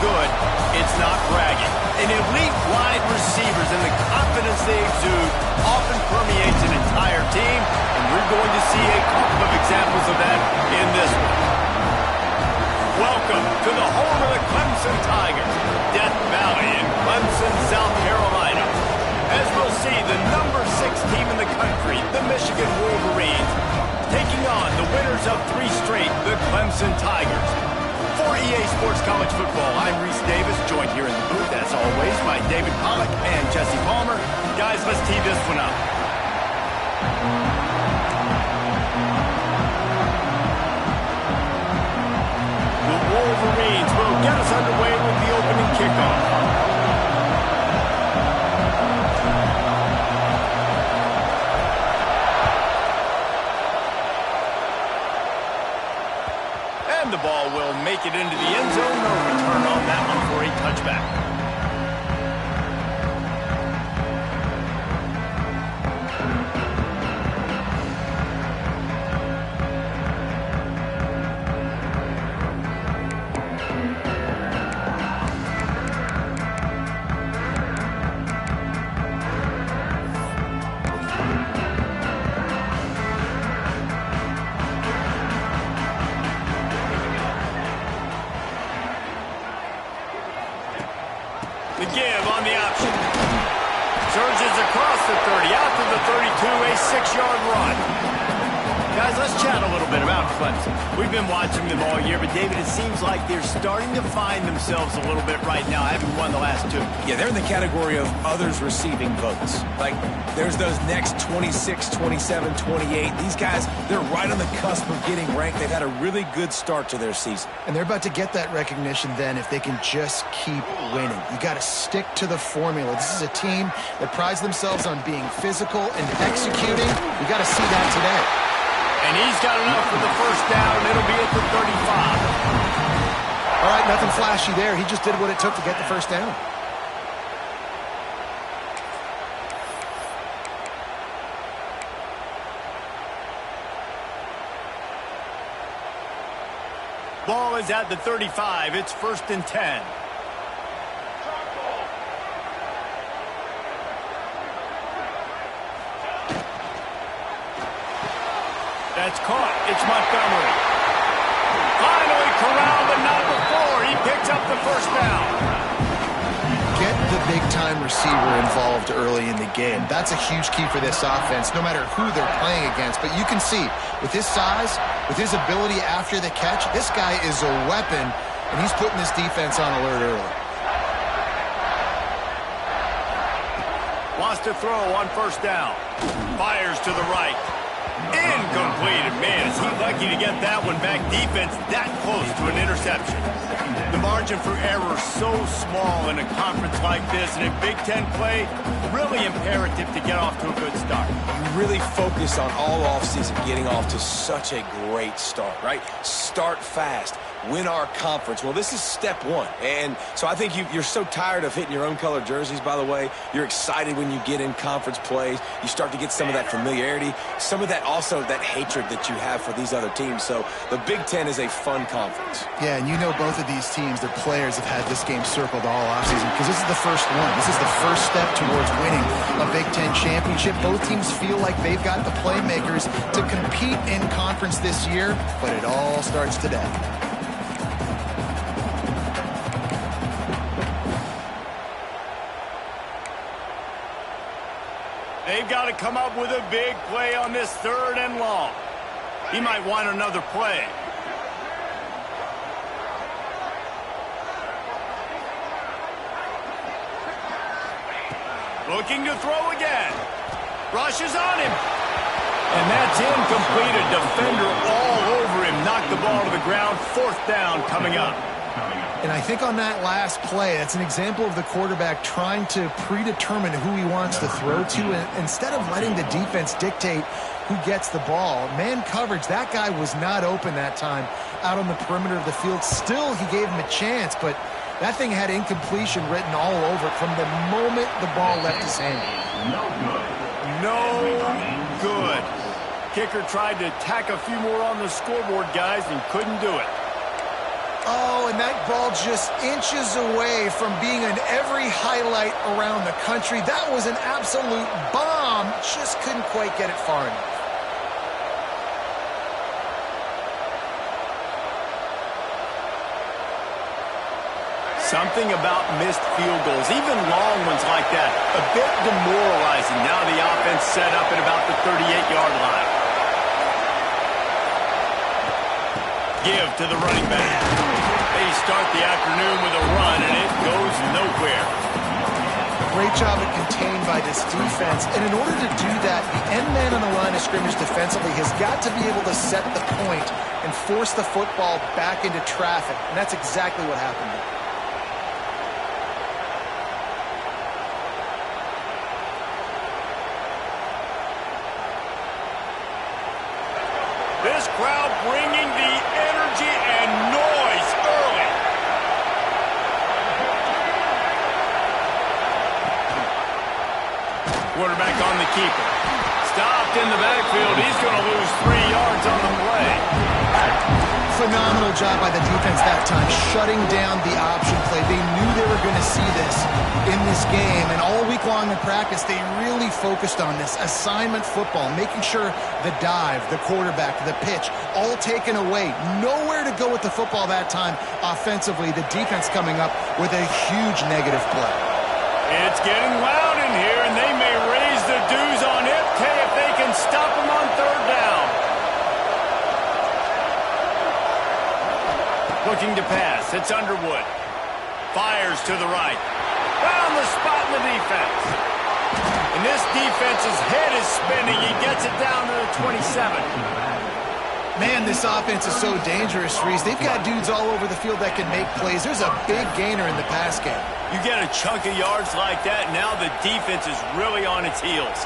good, it's not bragging. And elite wide receivers and the confidence they exude often permeates an entire team, and we're going to see a couple of examples of that in this one. Welcome to the home of the Clemson Tigers, Death Valley in Clemson, South Carolina. As we'll see, the number 6 team in the country, the Michigan Wolverines, taking on the winners of 3 straight, the Clemson Tigers. For EA Sports College Football, I'm Reese Davis, joined here in the booth, as always, by David Pollack and Jesse Palmer. Guys, let's tee this one up. The Wolverines will get us underway with the opening kickoff. And the ball will make it into the end zone. No return on that one for a touchback. The give on the option. Surges across the 30, out to the 32, a 6-yard run. Guys, let's chat a little bit about Clemson. We've been watching them all year, but David, it seems like they're starting to find themselves a little bit right now, having won the last 2. Yeah, they're in the category of others receiving votes. Like, there's those next 26, 27, 28. These guys, they're right on the cusp of getting ranked. They've had a really good start to their season. And they're about to get that recognition then if they can just keep winning. You got to stick to the formula. This is a team that prides themselves on being physical and executing. You got to see that today. And he's got enough for the first down. It'll be at the 35. All right, nothing flashy there. He just did what it took to get the first down. Ball is at the 35. It's 1st and 10. That's caught. It's Montgomery. Finally corralled, but not before. He picks up the first down. Get the big-time receiver involved early in the game. That's a huge key for this offense, no matter who they're playing against. But you can see, with his size, with his ability after the catch, this guy is a weapon, and he's putting this defense on alert early. Wants to throw on 1st down. Fires to the right. Incomplete. Man, is he lucky to get that one back. Defense that close to an interception. The margin for error so small in a conference like this, and in Big Ten play, really imperative to get off to a good start. You really focus on all offseason getting off to such a great start, right? Start fast. Win our conference. Well, this is step 1. And so I think you're so tired of hitting your own color jerseys, by the way. You're excited when you get in conference plays. You start to get some of that familiarity, some of that also that hatred that you have for these other teams. So the Big Ten is a fun conference. Yeah, and you know both of these teams, their players have had this game circled all offseason because this is the first one. This is the first step towards winning a Big Ten championship. Both teams feel like they've got the playmakers to compete in conference this year, but it all starts today. They've got to come up with a big play on this 3rd and long. He might want another play. Looking to throw again. Rushes on him. And that's incomplete. A defender all over him. Knocked the ball to the ground. 4th down coming up. And I think on that last play, that's an example of the quarterback trying to predetermine who he wants to throw to, and instead of letting the defense dictate who gets the ball. Man coverage, that guy was not open that time out on the perimeter of the field. Still, he gave him a chance, but that thing had incompletion written all over it from the moment the ball left his hand. No good. Kicker tried to tack a few more on the scoreboard, guys, and couldn't do it. Oh, and that ball just inches away from being in every highlight around the country. That was an absolute bomb. Just couldn't quite get it far enough. Something about missed field goals, even long ones like that, a bit demoralizing. Now the offense set up at about the 38-yard line. Give to the running back. They start the afternoon with a run, and it goes nowhere. Great job at contained by this defense. And in order to do that, the end man on the line of scrimmage defensively has got to be able to set the point and force the football back into traffic. And that's exactly what happened here. This crowd bringing the energy and noise early. Quarterback on the keeper. Stopped in the backfield. He's going to lose 3 yards on the play. Phenomenal job by the defense that time, shutting down the option play. They knew they were going to see this in this game, and all week long in practice, they really focused on this assignment football, making sure the dive, the quarterback, the pitch, all taken away. Nowhere to go with the football that time offensively. The defense coming up with a huge negative play. It's getting loud in here, and they may raise the dues on FK if they can stop them on third down. Looking to pass. It's Underwood. Fires to the right. Found the spot in the defense. And this defense's head is spinning. He gets it down to the 27. Man, this offense is so dangerous, Reese. They've got dudes all over the field that can make plays. There's a big gainer in the pass game. You get a chunk of yards like that, now the defense is really on its heels.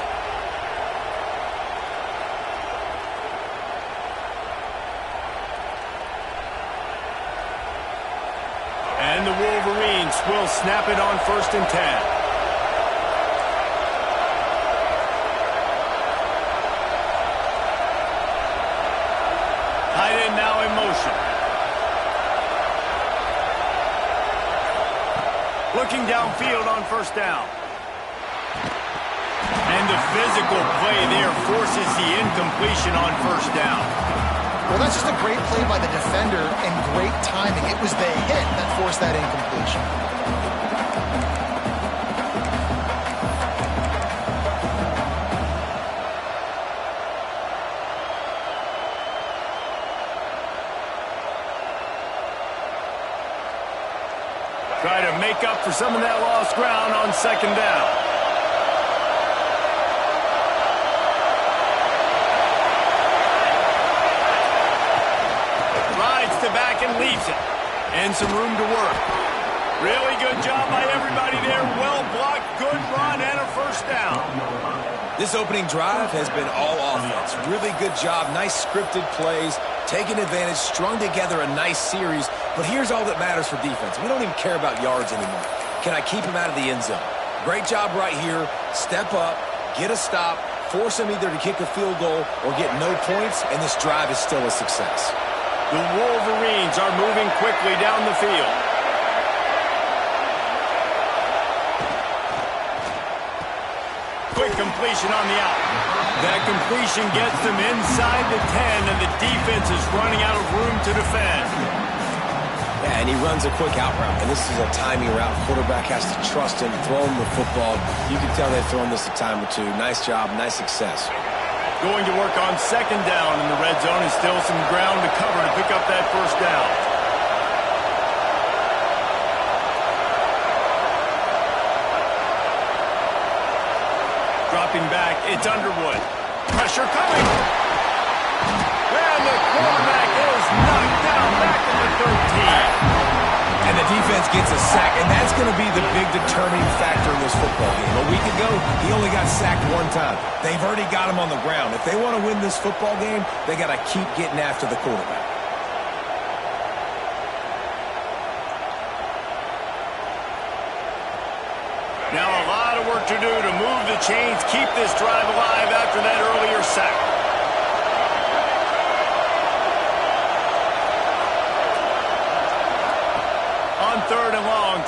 And the Wolverines will snap it on 1st and 10. Tight end now in motion. Looking downfield on 1st down. And the physical play there forces the incompletion on 1st down. Well, that's just a great play by the defender and great timing. It was the hit that forced that incompletion. Try to make up for some of that lost ground on 2nd down. Back and leaves it. And some room to work. Really good job by everybody there. Well blocked, good run, and a 1st down. This opening drive has been all offense. Really good job. Nice scripted plays. Taking advantage. Strung together a nice series. But here's all that matters for defense. We don't even care about yards anymore. Can I keep him out of the end zone? Great job right here. Step up. Get a stop. Force him either to kick a field goal or get no points. And this drive is still a success. The Wolverines are moving quickly down the field. Quick completion on the out. That completion gets them inside the 10, and the defense is running out of room to defend. Yeah, and he runs a quick out route, and this is a timing route. Quarterback has to trust him, throw him the football. You can tell they've thrown this a time or two. Nice job, nice success. Going to work on 2nd down in the red zone, and still some ground to cover to pick up that 1st down. Dropping back, it's Underwood. Pressure coming. And the quarterback is knocked down back in the 13. And the defense gets a sack, and that's going to be the big determining factor in this football game. A week ago, he only got sacked 1 time. They've already got him on the ground. If they want to win this football game, they got to keep getting after the quarterback. Now a lot of work to do to move the chains, keep this drive alive after that earlier sack.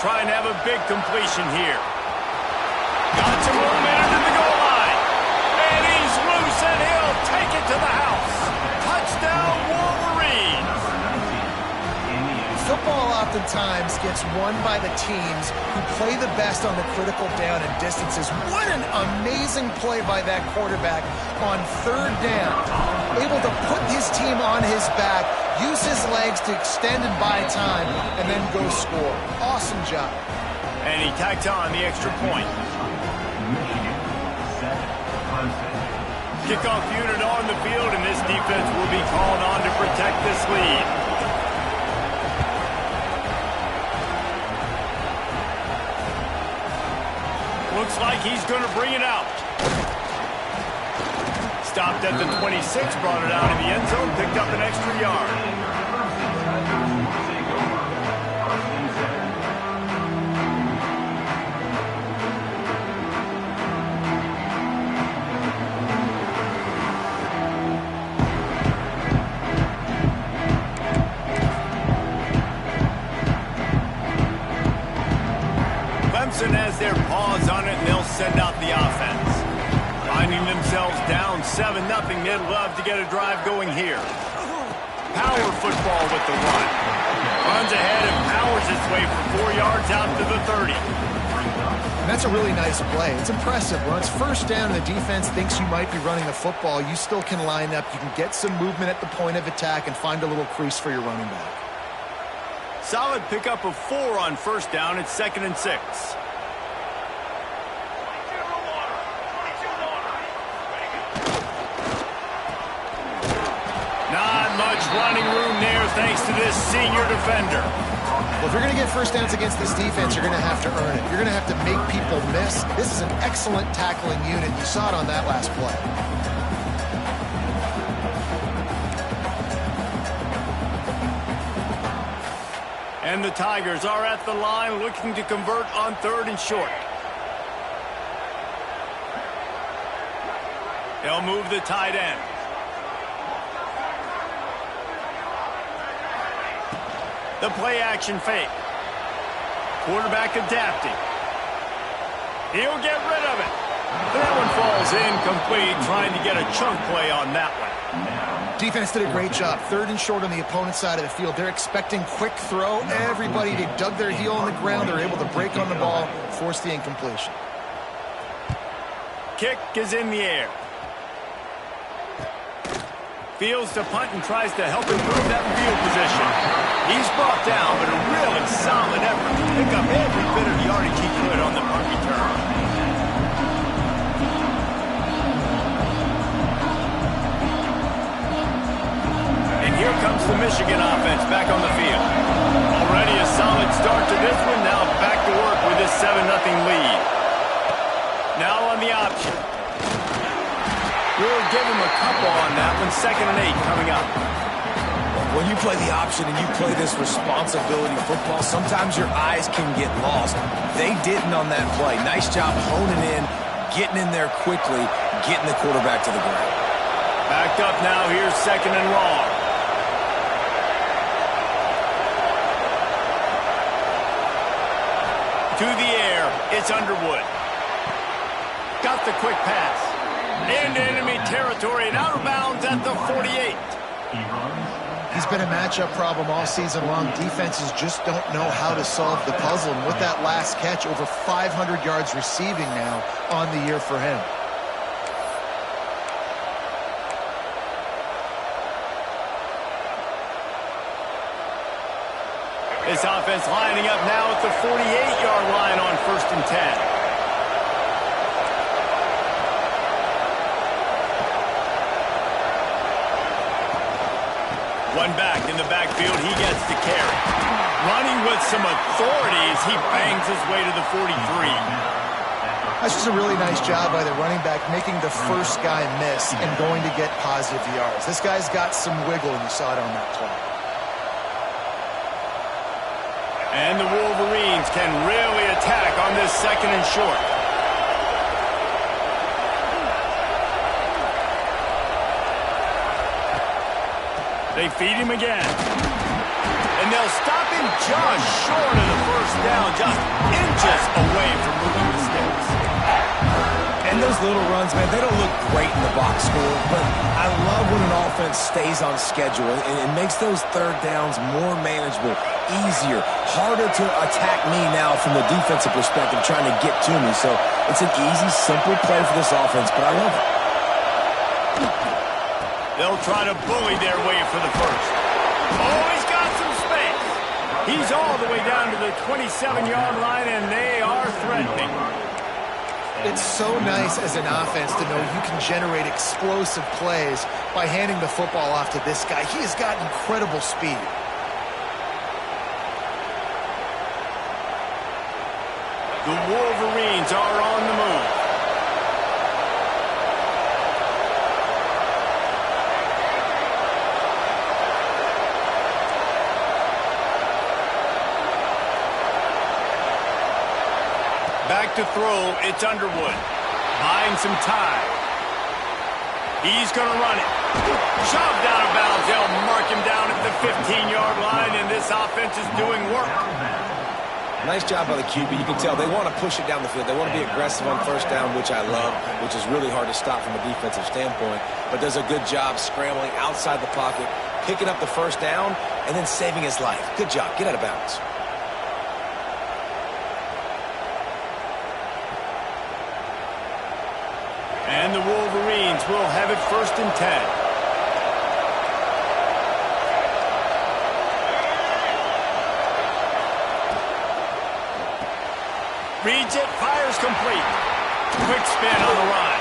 try and have a big completion here. Got some momentum to the goal line. And he's loose, and he'll take it to the house. Touchdown, Wolverines. Football oftentimes gets won by the teams who play the best on the critical down and distances. What an amazing play by that quarterback on third down. Able to put his team on his back, use his legs to extend and buy time, and then go score. Awesome job. And he tacked on the extra point. Kickoff unit on the field, and this defense will be called on to protect this lead. Looks like he's going to bring it out. Stopped at the 26, brought it out of the end zone, picked up an extra yard. Clemson has their paws on it, and they'll send out the offense. Finding themselves down 7-0, they'd love to get a drive going here. Power football with the run. Runs ahead and powers its way for 4 yards out to the 30. And that's a really nice play. It's impressive. When it's first down and the defense thinks you might be running the football, you still can line up. You can get some movement at the point of attack and find a little crease for your running back. Solid pickup of 4 on first down. It's 2nd and 6. Not much running room there thanks to this senior defender. Well, if you're going to get first downs against this defense, you're going to have to earn it. You're going to have to make people miss. This is an excellent tackling unit. You saw it on that last play. And the Tigers are at the line looking to convert on 3rd and short. They'll move the tight end. The play action fake. Quarterback adapting. He'll get rid of it. That one falls incomplete, trying to get a chunk play on that one. Defense did a great job. 3rd and short on the opponent's side of the field. They're expecting quick throw. Everybody, they dug their heel on the ground. They're able to break on the ball, force the incompletion. Kick is in the air. Fields to punt and tries to help improve that field position. He's brought down, but a really solid effort to pick up every bit of yardage he could on the punt return. And here comes the Michigan offense back on the field. Already a solid start to this one. Now back to work with this 7-0 lead. Now on the option. We'll give him a couple on that one. 2nd and 8 coming up. When you play the option and you play this responsibility football, sometimes your eyes can get lost. They didn't on that play. Nice job honing in, getting in there quickly, getting the quarterback to the ground. Backed up now. Here's 2nd and long. To the air. It's Underwood. Got the quick pass. Into enemy territory and out of bounds at the 48. He's been a matchup problem all season long. Defenses just don't know how to solve the puzzle. And with that last catch, over 500 yards receiving now on the year for him. This offense lining up now at the 48-yard line on 1st and 10. One back in the backfield, he gets the carry. Running with some authority as he bangs his way to the 43. That's just a really nice job by the running back, making the first guy miss and going to get positive yards. This guy's got some wiggle, and you saw it on that play. And the Wolverines can really attack on this 2nd and short. They feed him again. And they'll stop him just short of the first down, just inches away from moving the sticks. And those little runs, man, they don't look great in the box score, but I love when an offense stays on schedule and it makes those third downs more manageable, easier, harder to attack me now from the defensive perspective trying to get to me. So it's an easy, simple play for this offense, but I love it. They'll try to bully their way for the first. Oh, he's got some space. He's all the way down to the 27-yard line, and they are threatening. It's so nice as an offense to know you can generate explosive plays by handing the football off to this guy. He has got incredible speed. The Wolverines are on the move. Back to throw, it's Underwood. Buying some time. He's going to run it. Shoved out of bounds. They'll mark him down at the 15-yard line, and this offense is doing work. Nice job by the QB. You can tell they want to push it down the field. They want to be aggressive on first down, which I love, which is really hard to stop from a defensive standpoint, but does a good job scrambling outside the pocket, picking up the first down, and then saving his life. Good job. Get out of bounds. And the Wolverines will have it 1st and 10. Reads it, fires complete. Quick spin on the run.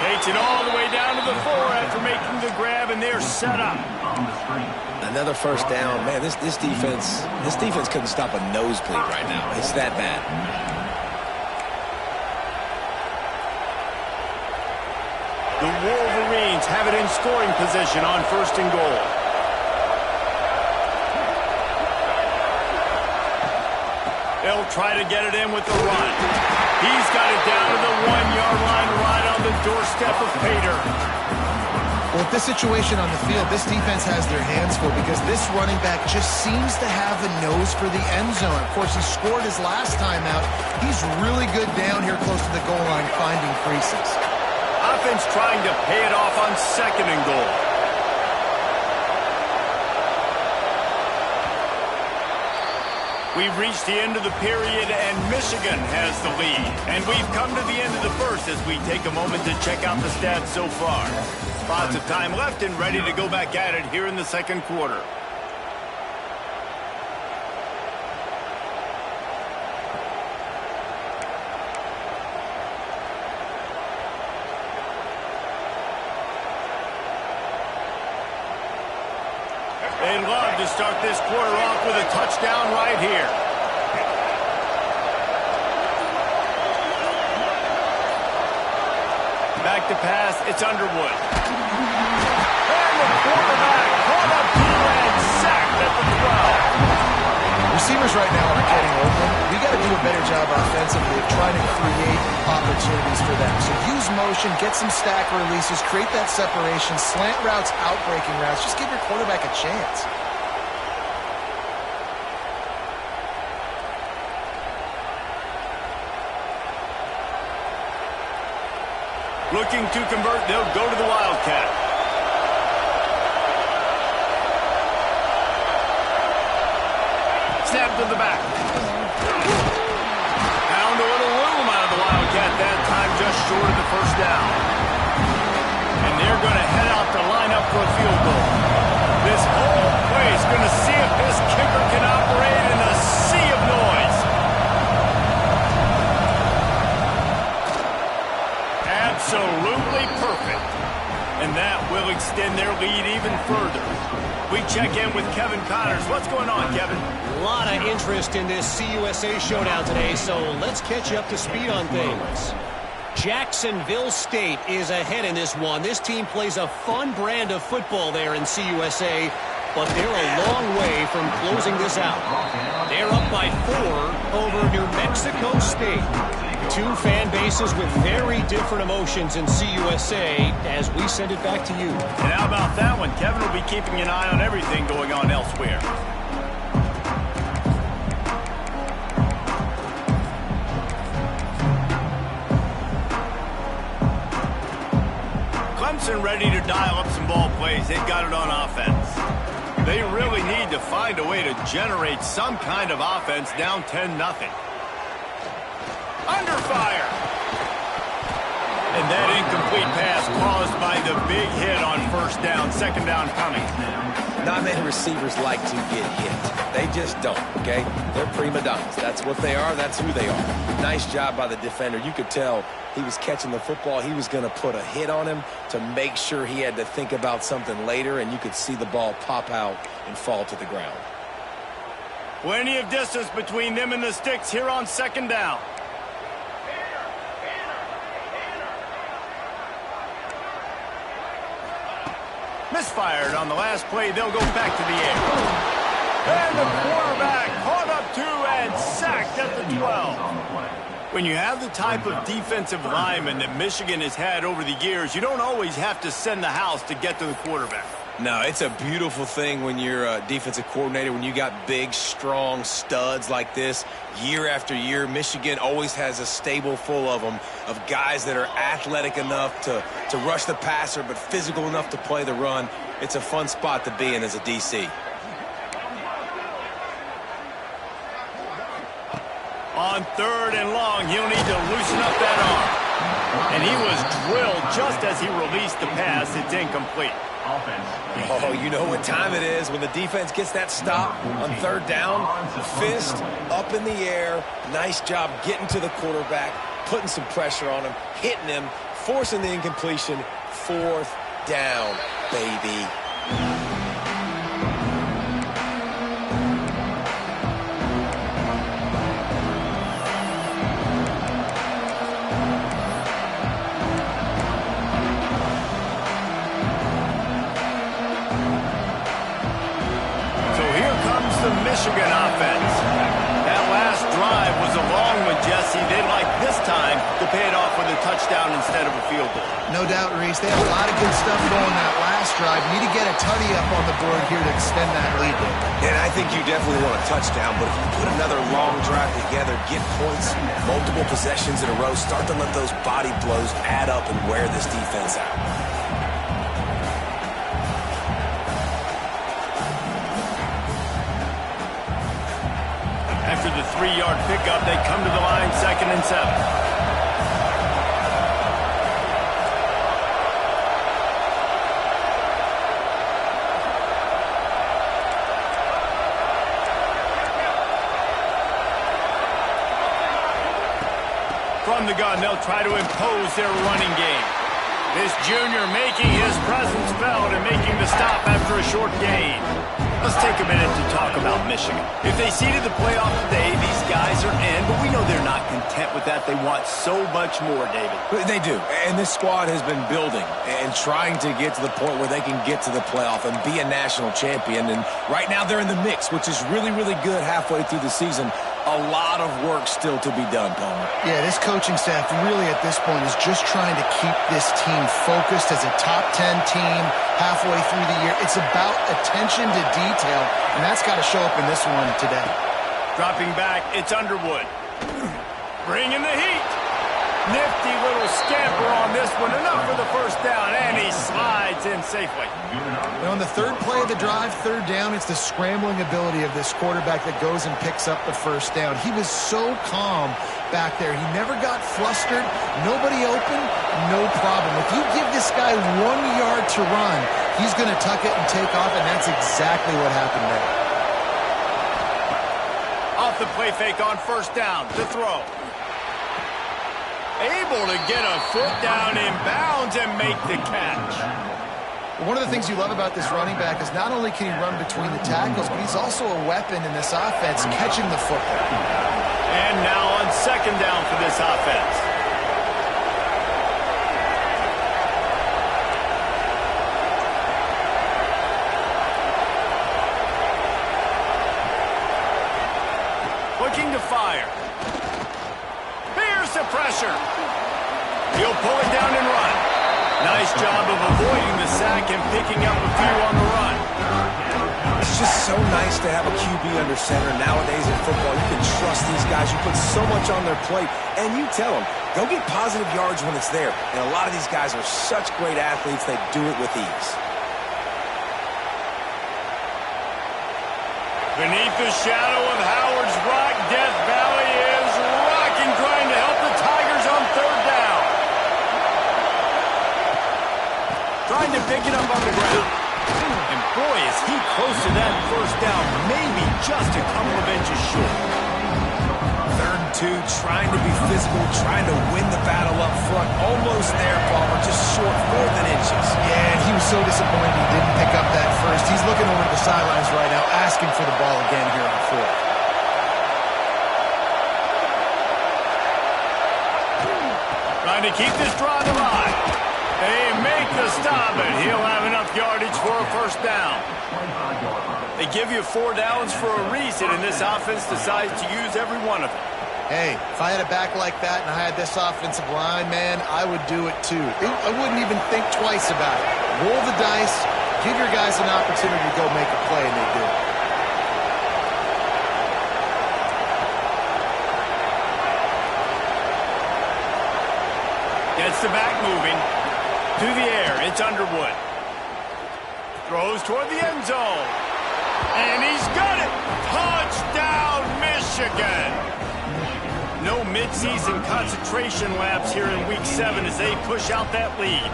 Takes it all the way down to the 4 after making the grab, and they're set up. Another first down. Man, this defense couldn't stop a nosebleed right now. It's that bad. The Wolverines have it in scoring position on 1st and goal. They'll try to get it in with the run. He's got it down to the 1-yard line right on the doorstep of Pater. Well, with this situation on the field, this defense has their hands full because this running back just seems to have the nose for the end zone. Of course, he scored his last time out. He's really good down here close to the goal line finding creases. Offense trying to pay it off on 2nd and goal. We've reached the end of the period, and Michigan has the lead. And we've come to the end of the first as we take a moment to check out the stats so far. Lots of time left and ready to go back at it here in the 2nd quarter. They'd love to start this quarter off with a touchdown right here. Back to pass, it's Underwood. And the quarterback caught up and sacked at the 12. Receivers right now aren't getting open. We got to do a better job offensively of trying to create opportunities for them. So use motion, get some stack releases, create that separation, slant routes, out-breaking routes. Just give your quarterback a chance. Looking to convert, they'll go to the Wildcat. Snap to the back. Found a little room out of the Wildcat that time, just short of the first down. And they're going to head out to line up for a field goal. This whole place going to see if this kicker can operate in a sea of noise. Absolutely perfect. And that will extend their lead even further. We check in with Kevin Connors. What's going on, Kevin? A lot of interest in this CUSA showdown today, so let's catch you up to speed on things. Jacksonville State is ahead in this one. This team plays a fun brand of football there in CUSA, but they're a long way from closing this out. They're up by 4 over New Mexico State. Two fan bases with very different emotions in CUSA as we send it back to you. And how about that one? Kevin will be keeping an eye on everything going on elsewhere. ball plays. They've got it on offense. They really need to find a way to generate some kind of offense down 10-0. Under fire. And that incomplete pass caused by the big hit on first down. Second down coming. Not many receivers like to get hit. They just don't, okay? They're prima donnas. That's what they are. That's who they are. Nice job by the defender. You could tell he was catching the football. He was going to put a hit on him to make sure he had to think about something later, and you could see the ball pop out and fall to the ground. Plenty of distance between them and the sticks here on second down. Misfired on the last play. They'll go back to the air. And the quarterback caught up to and sacked at the 12. When you have the type of defensive lineman that Michigan has had over the years, you don't always have to send the house to get to the quarterback. No, it's a beautiful thing when you're a defensive coordinator, when you got big, strong studs like this. Year after year, Michigan always has a stable full of them, of guys that are athletic enough to rush the passer, but physical enough to play the run. It's a fun spot to be in as a DC. On third and long, he'll need to loosen up that arm. And he was drilled just as he released the pass. It's incomplete. Oh, you know what time it is when the defense gets that stop on third down. Fist up in the air. Nice job getting to the quarterback, putting some pressure on him, hitting him, forcing the incompletion. Fourth down, baby. Michigan offense. That last drive was a long one, Jesse. They'd like this time to pay it off with a touchdown instead of a field goal. No doubt, Reese. They have a lot of good stuff going that last drive. You need to get a tutty up on the board here to extend that lead. And I think you definitely want a touchdown, but if you put another long drive together, get points, multiple possessions in a row, start to let those body blows add up and wear this defense out. After the 3-yard pickup, they come to the line, 2nd and 7. From the gun, they'll try to impose their running game. This junior making his presence felt and making the stop after a short gain. Let's take a minute to talk about Michigan. If they seeded the playoff today, these guys are in, but we know they're not content with that. They want so much more, David. They do, and this squad has been building and trying to get to the point where they can get to the playoff and be a national champion. And right now they're in the mix, which is really, really good halfway through the season. A lot of work still to be done, Palmer. Yeah, this coaching staff really at this point is just trying to keep this team focused as a top 10 team halfway through the year. It's about attention to detail, and that's got to show up in this one today. Dropping back, it's Underwood. Bringing the heat. Nifty little scamper on this one. Enough for the first down, and he slides in safely. Now on the third play of the drive, third down, it's the scrambling ability of this quarterback that goes and picks up the first down. He was so calm back there. He never got flustered. Nobody open, no problem. If you give this guy 1 yard to run, he's going to tuck it and take off, and that's exactly what happened there. Off the play fake on first down to throw. Able to get a foot down in bounds and make the catch. One of the things you love about this running back is not only can he run between the tackles, but he's also a weapon in this offense, catching the football. And now on second down for this offense. Looking to fire. Here's the pressure. He'll pull it down and run. Nice job of avoiding the sack and picking up a few on the run. It's just so nice to have a QB under center. Nowadays in football, you can trust these guys. You put so much on their plate, and you tell them, go get positive yards when it's there. And a lot of these guys are such great athletes, they do it with ease. Beneath the shadow of Howard's Rock, Death Valley is rocking, trying to help the Tigers on third down. Trying to pick it up on the ground. And boy, is he close to that first down, maybe just a couple of inches short. 3rd and 2, trying to be physical, trying to win the battle up front. Almost there, Palmer, just short 4 inches. Yeah, and he was so disappointed he didn't pick up that first. He's looking over the sidelines right now, asking for the ball again here on 4th. Trying to keep this drive alive. They make the stop, and he'll have enough yardage for a first down. They give you 4 downs for a reason, and this offense decides to use every one of them. Hey, if I had a back like that and I had this offensive line, man, I would do it too. I wouldn't even think twice about it. Roll the dice, give your guys an opportunity to go make a play, and they do. Gets the back moving. To the air, it's Underwood. Throws toward the end zone. And he's got it! Touchdown, Michigan! No midseason concentration laps here in Week 7 as they push out that lead.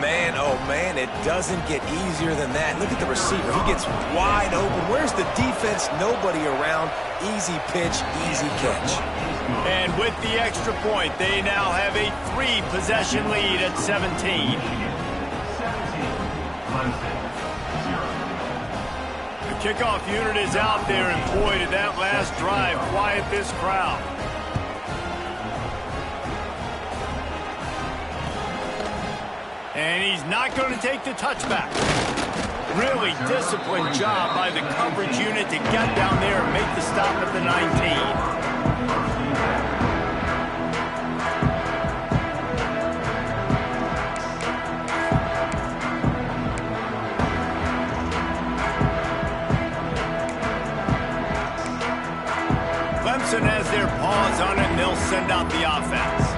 Man, oh man, it doesn't get easier than that. Look at the receiver. He gets wide open. Where's the defense? Nobody around. Easy pitch, easy catch. And with the extra point, they now have a 3-possession lead at 17. The kickoff unit is out there, and boy, did that last drive quiet this crowd. And he's not going to take the touchback. Really disciplined job by the coverage unit to get down there and make the stop at the 19. Clemson has their paws on it, and they'll send out the offense.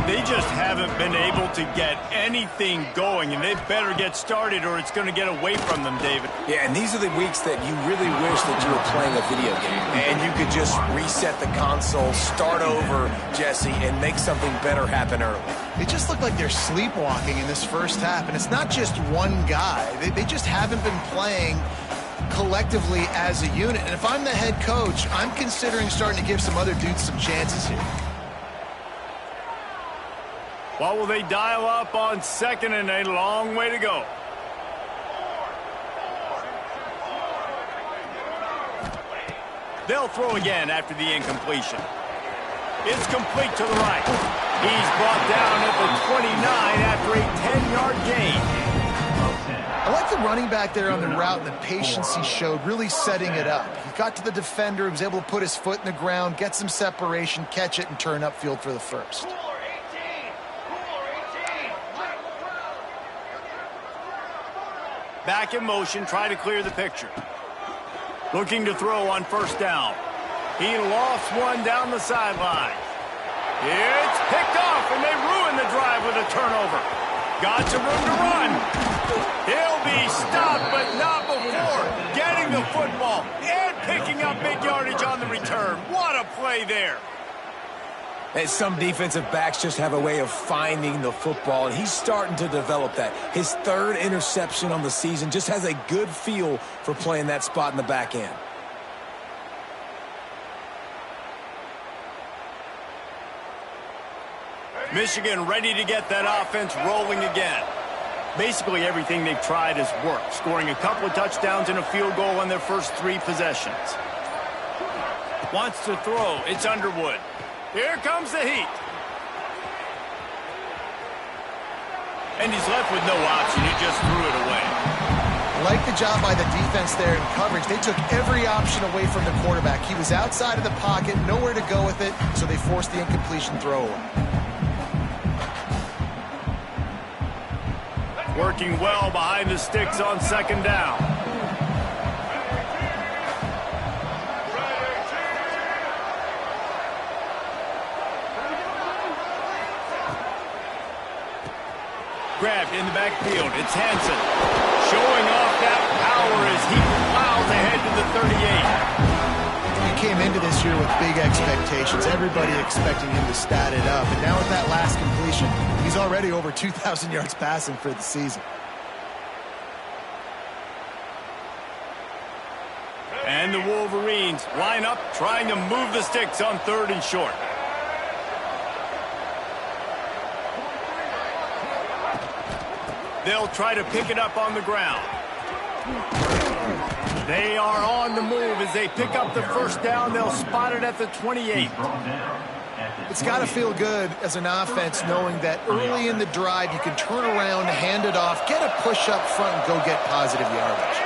They just haven't been able to get anything going, and they better get started or it's going to get away from them, David. Yeah, and these are the weeks that you really wish that you were playing a video game and you could just reset the console, start over, Jesse, and make something better happen early. They just look like they're sleepwalking in this first half, and it's not just one guy. They just haven't been playing collectively as a unit. And if I'm the head coach, I'm considering starting to give some other dudes some chances here. What will they dial up on 2nd and a long way to go? They'll throw again after the incompletion. It's complete to the right. He's brought down at the 29 after a 10-yard gain. I like the running back there on the route and the patience he showed, really setting it up. He got to the defender, he was able to put his foot in the ground, get some separation, catch it, and turn upfield for the first. Back in motion, try to clear the picture. Looking to throw on 1st down. He lost one down the sideline. It's picked off, and they ruin the drive with a turnover. Got some room to run. He'll be stopped, but not before getting the football and picking up big yardage on the return. What a play there. And some defensive backs just have a way of finding the football, and he's starting to develop that. His 3rd interception on the season, just has a good feel for playing that spot in the back end. Michigan ready to get that offense rolling again. Basically everything they've tried has worked, scoring a couple of touchdowns and a field goal on their first 3 possessions. Wants to throw. It's Underwood. Here comes the heat. And he's left with no option. He just threw it away. Like the job by the defense there in coverage. They took every option away from the quarterback. He was outside of the pocket, nowhere to go with it, so they forced the incompletion throw away. Working well behind the sticks on 2nd down. Grabbed in the backfield. It's Hansen. Showing off that power as he plows ahead to the into this year with big expectations. Everybody expecting him to stat it up. And now with that last completion, he's already over 2,000 yards passing for the season. And the Wolverines line up, trying to move the sticks on 3rd and short. They'll try to pick it up on the ground. They are on the move as they pick up the first down. They'll spot it at the 28. It's got to feel good as an offense knowing that early in the drive you can turn around, hand it off, get a push up front, and go get positive yardage.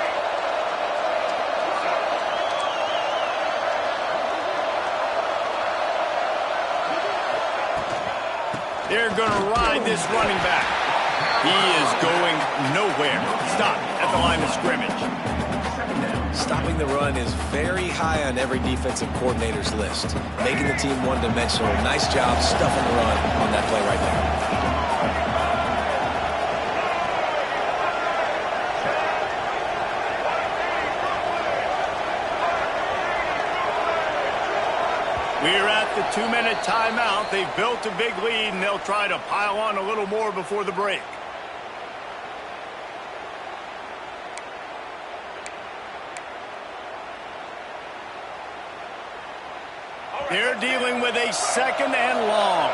They're going to ride this running back. He is going nowhere. Stop at the line of scrimmage. Stopping the run is very high on every defensive coordinator's list. Making the team one-dimensional. Nice job stuffing the run on that play right there. We're at the 2-minute timeout. They've built a big lead, and they'll try to pile on a little more before the break. They're dealing with a 2nd and long.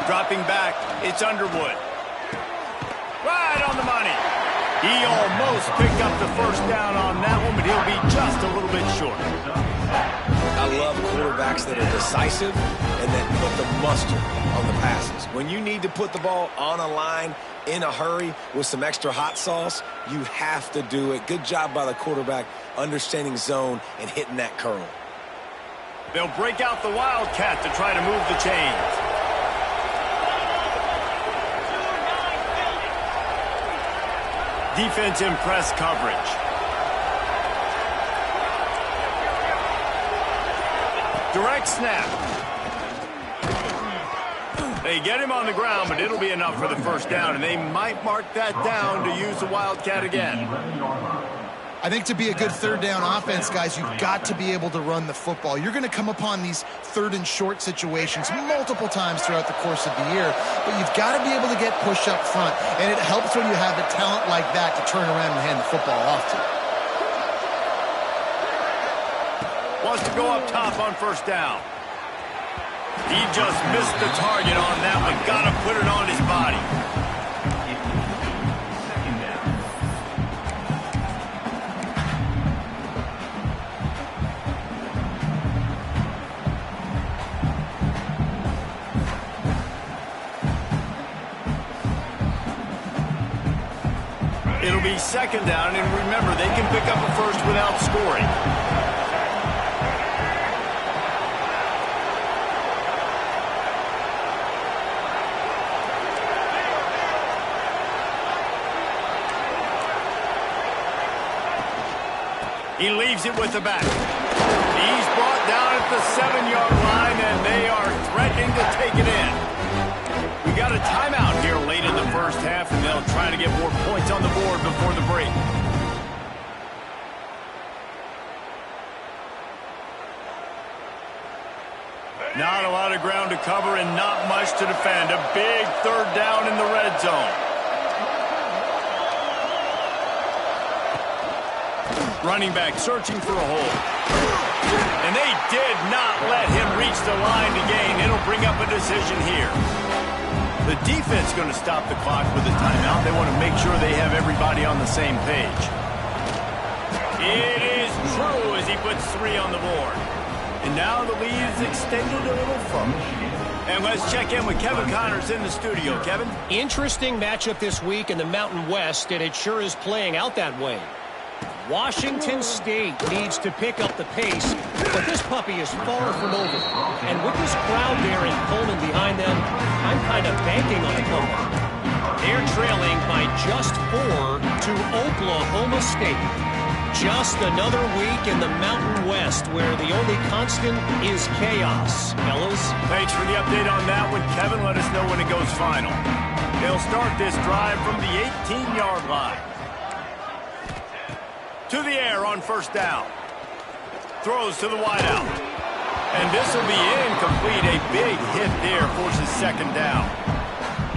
Dropping back, it's Underwood. Right on the money. He almost picked up the first down on that one, but he'll be just a little bit short. I love quarterbacks that are decisive and that put the mustard on the passes. When you need to put the ball on a line in a hurry with some extra hot sauce, you have to do it. Good job by the quarterback understanding zone and hitting that curl. They'll break out the Wildcat to try to move the chains. Defense in press coverage. Direct snap. They get him on the ground, but it'll be enough for the first down, and they might mark that down to use the Wildcat again. I think to be a good 3rd down offense, guys, you've got to be able to run the football. You're going to come upon these 3rd and short situations multiple times throughout the course of the year, but you've got to be able to get push up front, and it helps when you have a talent like that to turn around and hand the football off to. Wants to go up top on first down. He just missed the target on that one. Got to put it on his body. It'll be 2nd down, and remember, they can pick up a first without scoring. He leaves it with the back. He's brought down at the 7-yard line, and they are threatening to take it in. We got a timeout here late in the first half, and they'll try to get more points on the board before the break. Not a lot of ground to cover and not much to defend. A big 3rd down in the red zone. Running back searching for a hole. And they did not let him reach the line to gain. It'll bring up a decision here. The defense going to stop the clock with a timeout. They want to make sure they have everybody on the same page. It is true as he puts 3 on the board. And now the lead is extended a little further. And let's check in with Kevin Connors in the studio. Kevin? Interesting matchup this week in the Mountain West, and it sure is playing out that way. Washington State needs to pick up the pace, but this puppy is far from over. And with this crowd there in Pullman behind them, I'm kind of banking on a comeback. They're trailing by just 4 to Oklahoma State. Just another week in the Mountain West where the only constant is chaos. Fellas? Thanks for the update on that one, Kevin. Let us know when it goes final. They'll start this drive from the 18-yard line. To the air on first down. Throws to the wideout. And this will be incomplete. A big hit there forces second down.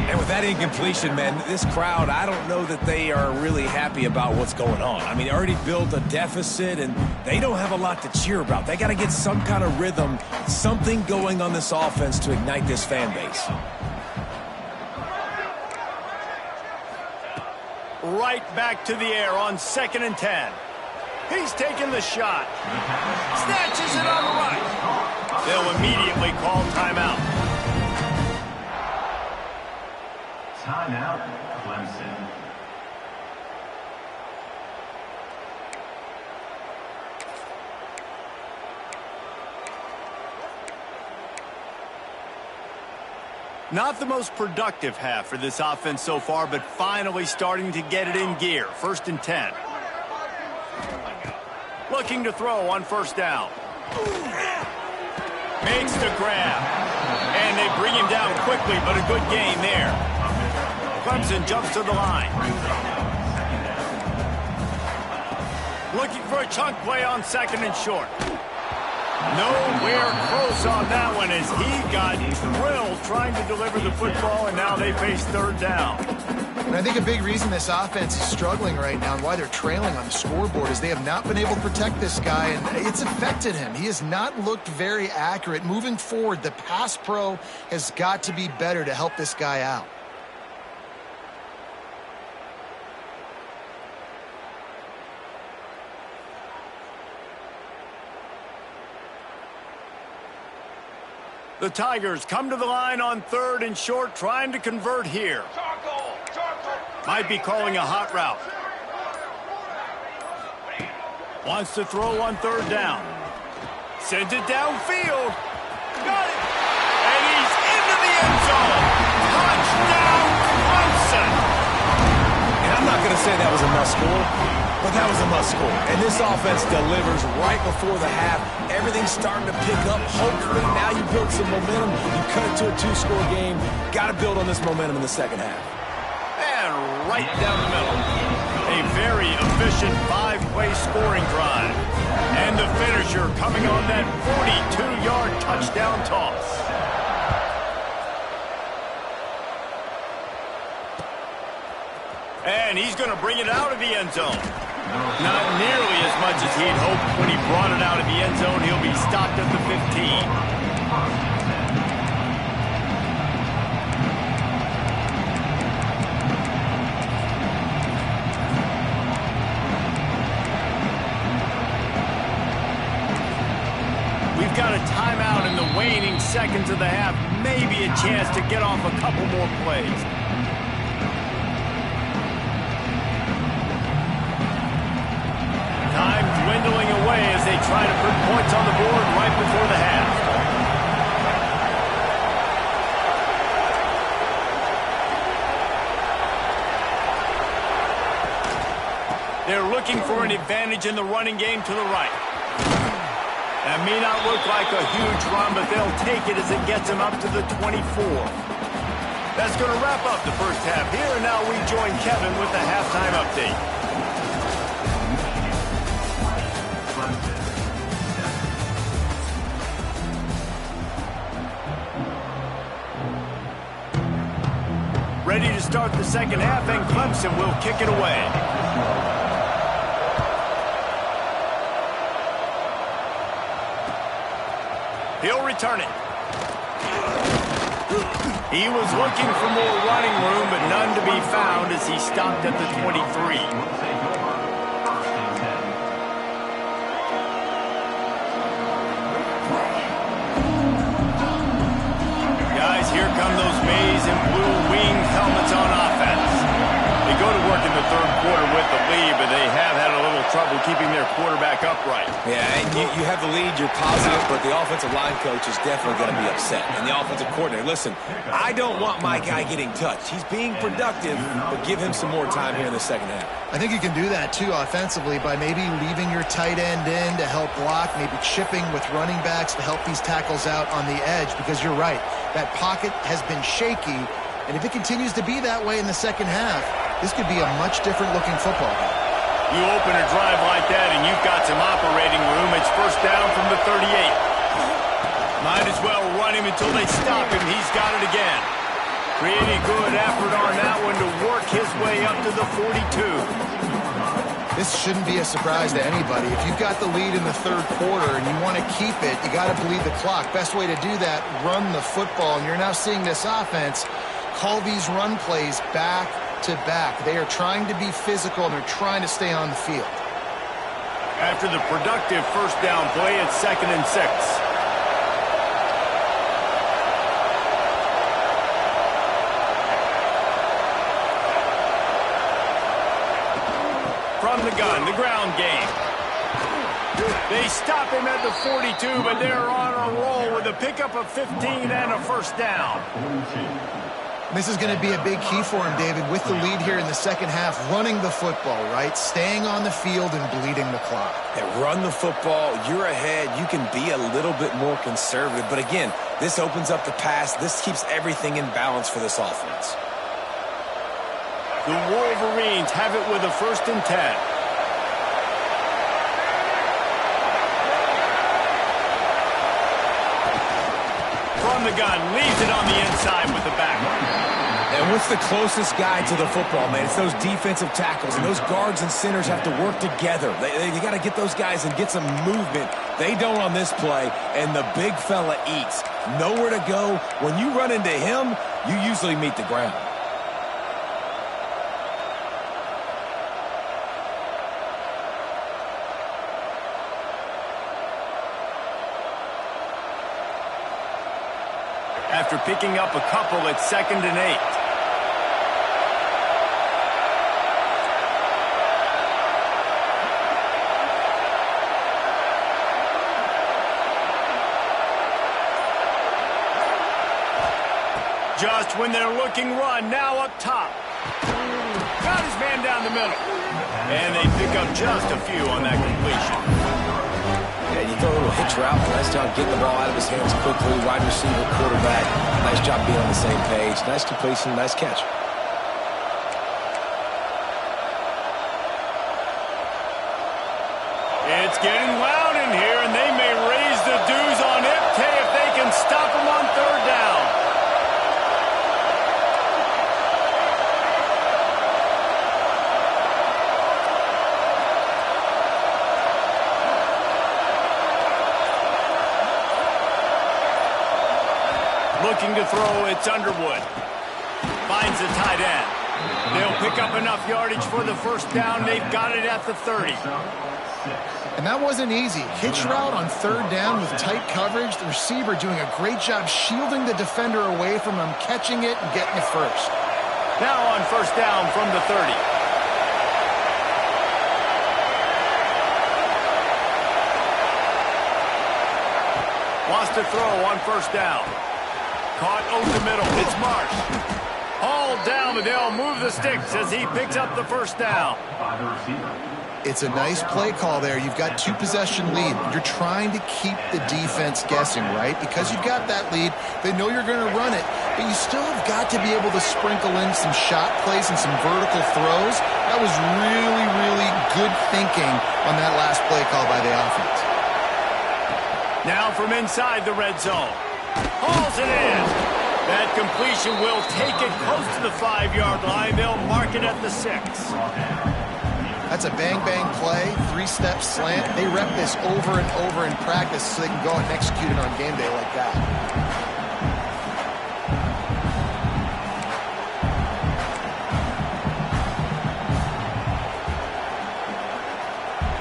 And with that incompletion, man, this crowd, I don't know that they are really happy about what's going on. I mean, they already built a deficit, and they don't have a lot to cheer about. They got to get some kind of rhythm, something going on this offense to ignite this fan base. Right back to the air on 2nd and 10. He's taking the shot. Snatches it on the right. They'll immediately call timeout. Timeout, Clemson. Not the most productive half for this offense so far, but finally starting to get it in gear. 1st and 10. Looking to throw on first down. Makes the grab. And they bring him down quickly, but a good gain there. Clemson jumps to the line. Looking for a chunk play on 2nd and short. Nowhere close on that one as he got drilled trying to deliver the football, and now they face 3rd down. And I think a big reason this offense is struggling right now and why they're trailing on the scoreboard is they have not been able to protect this guy, and it's affected him. He has not looked very accurate. Moving forward, the pass pro has got to be better to help this guy out. The Tigers come to the line on 3rd and short, trying to convert here. Might be calling a hot route. Wants to throw on 3rd down. Sends it downfield. Got it. And he's into the end zone. Touchdown, Clemson. And I'm not going to say that was a must-score, but that was a must-score. And this offense delivers right before the half. Everything's starting to pick up. Hopefully now you build some momentum. You cut it to a 2-score game. Got to build on this momentum in the second half. And right down the middle. A very efficient 5-play scoring drive. And the finisher coming on that 42-yard touchdown toss. And he's going to bring it out of the end zone. Not nearly as much as he'd hoped when he brought it out of the end zone. He'll be stopped at the 15. We've got a timeout in the waning seconds of the half. Maybe a chance to get off a couple more plays. Time dwindling away as they try to put points on the board right before the half. They're looking for an advantage in the running game to the right. That may not look like a huge run, but they'll take it as it gets them up to the 24. That's going to wrap up the first half here, and now we join Kevin with the halftime update. Ready to start the second half, and Clemson will kick it away. He'll return it. He was looking for more running room, but none to be found as he stopped at the 23. Guys, here come those maize and blue wing helmets on offense. They go to work in the 3rd quarter with the lead, but they have had a little trouble keeping their quarterback upright. Yeah, and you have the lead, you're positive, but the offensive line coach is definitely going to be upset. And the offensive coordinator, listen, I don't want my guy getting touched. He's being productive, but give him some more time here in the second half. I think you can do that, too, offensively, by maybe leaving your tight end in to help block, maybe chipping with running backs to help these tackles out on the edge, because you're right. That pocket has been shaky, And if it continues to be that way in the second half, this could be a much different looking football game. You open a drive like that and you've got some operating room. It's first down from the 38. Might as well run him until they stop him. He's got it again. Pretty good effort on that one to work his way up to the 42. This shouldn't be a surprise to anybody. If you've got the lead in the third quarter and you want to keep it, you got to bleed the clock. Best way to do that, run the football. And you're now seeing this offense call these run plays back to back. They are trying to be physical and they're trying to stay on the field. After the productive first down play, it's 2nd and 6. From the gun, the ground game. They stop him at the 42, but they're on a roll with a pickup of 15 and a first down. This is going to be a big key for him, David, with the lead here in the second half, running the football, right? Staying on the field and bleeding the clock. Yeah, run the football. You're ahead. You can be a little bit more conservative. But again, this opens up the pass. This keeps everything in balance for this offense. The Wolverines have it with a 1st and 10. From the gun, leaves it on the inside with the back. And what's the closest guy to the football, man? It's those defensive tackles, and those guards and centers have to work together. They got to get those guys and get some movement. They don't on this play, and the big fella eats. Nowhere to go. When you run into him, you usually meet the ground. After picking up a couple, it's 2nd and 8. Just when they're looking run, now up top. Got his man down the middle. And they pick up just a few on that completion. Yeah, you throw a little hitch route. Nice job getting the ball out of his hands quickly. Wide receiver, quarterback. Nice job being on the same page. Nice completion, nice catch. It's getting loud in here, and they may raise the dues on Ipte if they can stop him on 3rd down. Looking to throw, it's Underwood. Finds the tight end. They'll pick up enough yardage for the first down. They've got it at the 30. And that wasn't easy. Hitch route on 3rd down with tight coverage. The receiver doing a great job shielding the defender away from him, catching it and getting it first. Now on first down from the 30. Wants to throw on first down. Caught over the middle. It's Marsh. Hauled down, but they'll move the sticks as he picks up the first down. It's a nice play call there. You've got 2-possession lead. You're trying to keep the defense guessing, right? Because you've got that lead, they know you're going to run it, but you still have got to be able to sprinkle in some shot plays and some vertical throws. That was really, really good thinking on that last play call by the offense. Now from inside the red zone. Hauls it in. That completion will take it close to the 5-yard line. They'll mark it at the 6. That's a bang-bang play, 3-step slant. They rep this over and over in practice so they can go out and execute it on game day like that.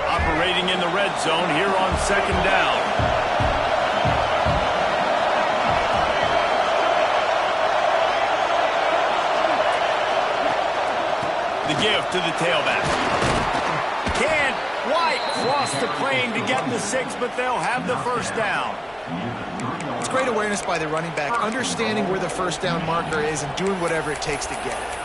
Operating in the red zone here on 2nd down. The give to the tailback. Can't quite cross the plane to get the 6, but they'll have the first down. It's great awareness by the running back, understanding where the first down marker is and doing whatever it takes to get it.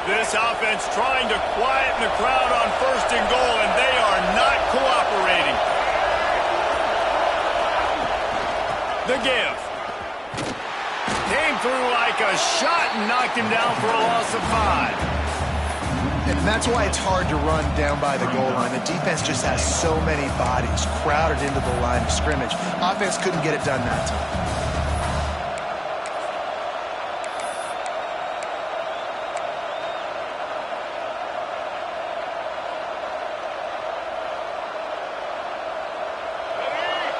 This offense trying to quieten the crowd on 1st and goal, and they are not cooperating. The give. Came through like a shot and knocked him down for a loss of 5. And that's why it's hard to run down by the goal line. The defense just has so many bodies crowded into the line of scrimmage. Offense couldn't get it done that time.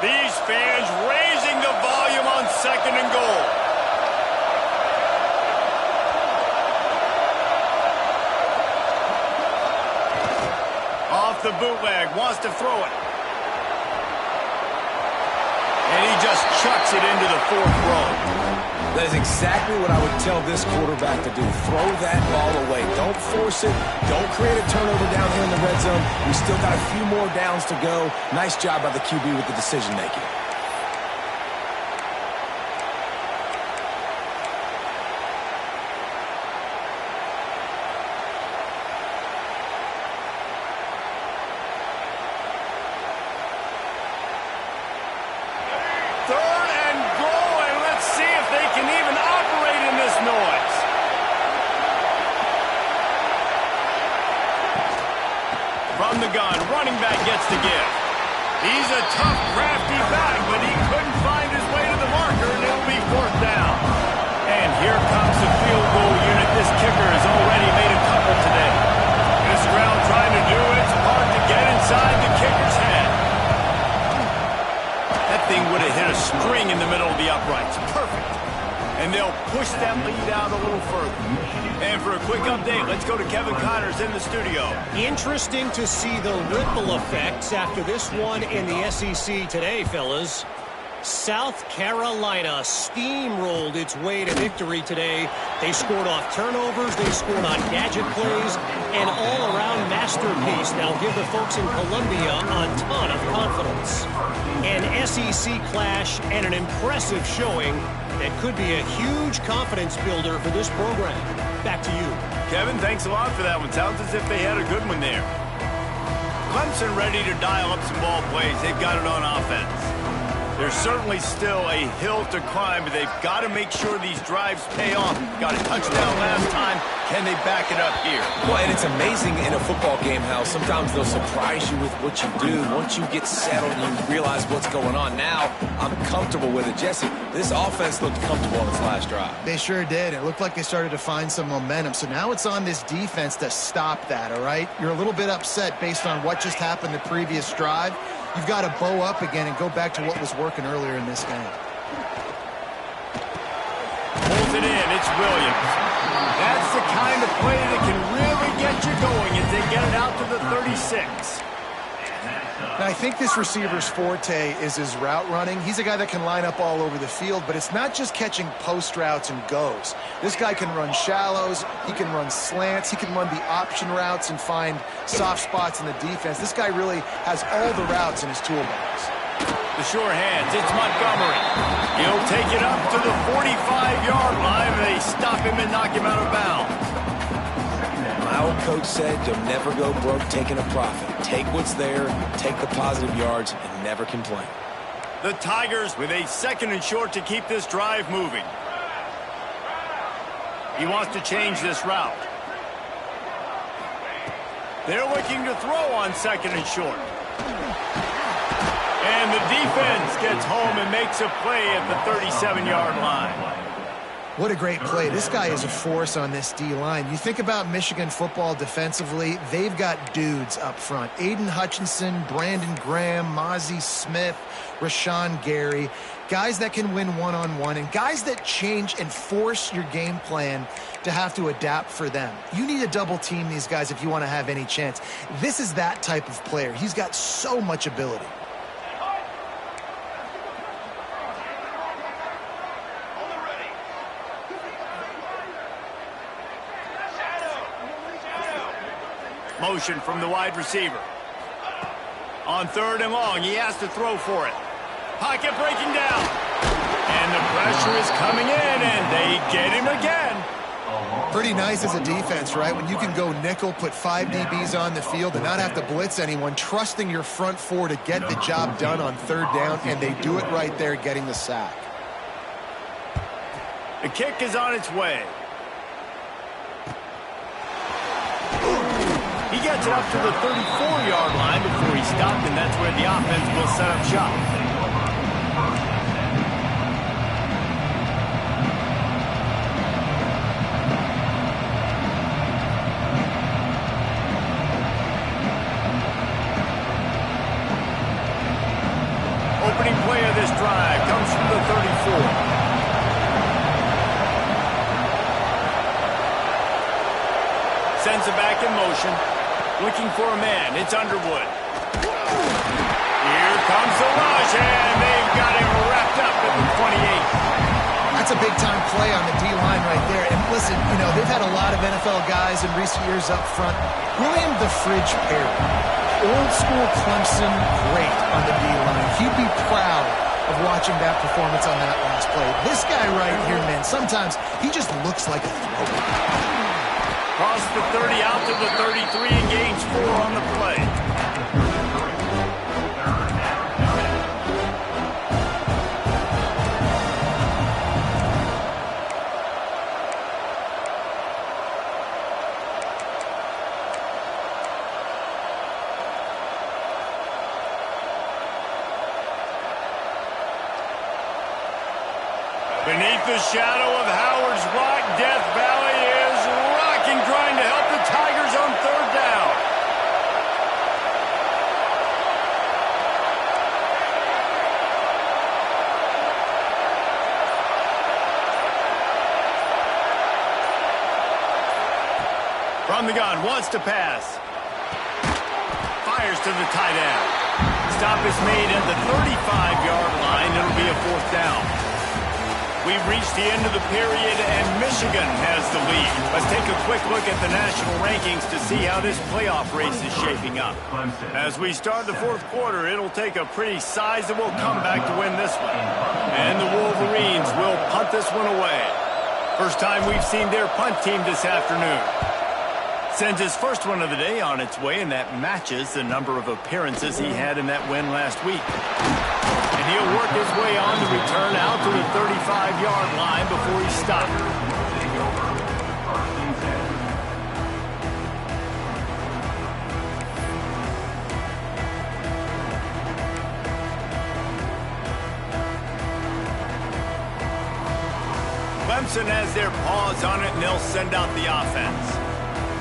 These fans raising the volume on 2nd and goal. The bootleg, wants to throw it. And he just chucks it into the 4th row. That is exactly what I would tell this quarterback to do. Throw that ball away. Don't force it. Don't create a turnover down here in the red zone. We still got a few more downs to go. Nice job by the QB with the decision-making. From the gun, running back gets the give. He's a tough, crafty back, but he couldn't find his way to the marker, and it'll be 4th down. And here comes the field goal unit. This kicker has already made a couple today. This ground trying to do its part to get inside the kicker's head. That thing would have hit a string in the middle of the uprights. Perfect. And they'll push that lead out a little further. And for a quick update, let's go to Kevin Connors in the studio. Interesting to see the ripple effects after this one in the SEC today, fellas. South Carolina steamrolled its way to victory today. They scored off turnovers, they scored on gadget plays, an all-around masterpiece that'll give the folks in Columbia a ton of confidence. An SEC clash and an impressive showing that could be a huge confidence builder for this program. Back to you. Kevin, thanks a lot for that one. Sounds as if they had a good one there. Clemson ready to dial up some ball plays. They've got it on offense. There's certainly still a hill to climb, but they've got to make sure these drives pay off. Got a touchdown last time. Can they back it up here? Well, and it's amazing in a football game how sometimes they'll surprise you with what you do. Once you get settled and you realize what's going on, now I'm comfortable with it. Jesse, this offense looked comfortable on its last drive. They sure did. It looked like they started to find some momentum. So now it's on this defense to stop that, all right? You're a little bit upset based on what just happened the previous drive. You've got to bow up again and go back to what was working earlier in this game. Pulls it in. It's Williams. That's the kind of play that can really get you going as they get it out to the 36. Now, I think this receiver's forte is his route running. He's a guy that can line up all over the field, but it's not just catching post routes and goes. This guy can run shallows, he can run slants, he can run the option routes and find soft spots in the defense. This guy really has all the routes in his toolbox. The sure hands, it's Montgomery. He'll take it up to the 45-yard line. They stop him and knock him out of bounds. My old coach said you'll never go broke taking a profit. Take what's there, take the positive yards, and never complain. The Tigers with a 2nd and short to keep this drive moving. He wants to change this route. They're looking to throw on 2nd and short. And the defense gets home and makes a play at the 37-yard line. What a great play. This guy is a force on this D-line. You think about Michigan football defensively, they've got dudes up front. Aiden Hutchinson, Brandon Graham, Mozzie Smith, Rashawn Gary. Guys that can win one-on-one and guys that change and force your game plan to have to adapt for them. You need to double team these guys if you want to have any chance. This is that type of player. He's got so much ability. Motion from the wide receiver. On 3rd and long, he has to throw for it. Pocket breaking down. And the pressure is coming in, and they get him again. Pretty nice as a defense, right? When you can go nickel, put 5 DBs on the field and not have to blitz anyone, trusting your front four to get the job done on third down, and they do it right there, getting the sack. The kick is on its way. He gets it up to the 34-yard line before he stopped, and that's where the offense will set up shop. Opening play of this drive comes from the 34. Sends it back in motion. Looking for a man. It's Underwood. Here comes the rush, and they've got him wrapped up at the 28. That's a big-time play on the D-line right there. And listen, you know, they've had a lot of NFL guys in recent years up front. William the Fridge Perry, old-school Clemson great on the D-line. He'd be proud of watching that performance on that last play. This guy right here, man, sometimes he just looks like a throwback. Cross the 30 out to the 33 and gains 4 on the play. Beneath the shadow of Howard's Rock, Death Valley is rocking, trying to help the Tigers on third down. From the gun, wants to pass. Fires to the tight end. Stop is made at the 35-yard line. It'll be a 4th down. We've reached the end of the period, and Michigan has the lead. Let's take a quick look at the national rankings to see how this playoff race is shaping up. As we start the 4th quarter, it'll take a pretty sizable comeback to win this one. And the Wolverines will punt this one away. First time we've seen their punt team this afternoon. Sends his first one of the day on its way, and that matches the number of appearances he had in that win last week. And he'll work his way on to return out to the 35-yard line before he stopped. Clemson has their paws on it, and they'll send out the offense.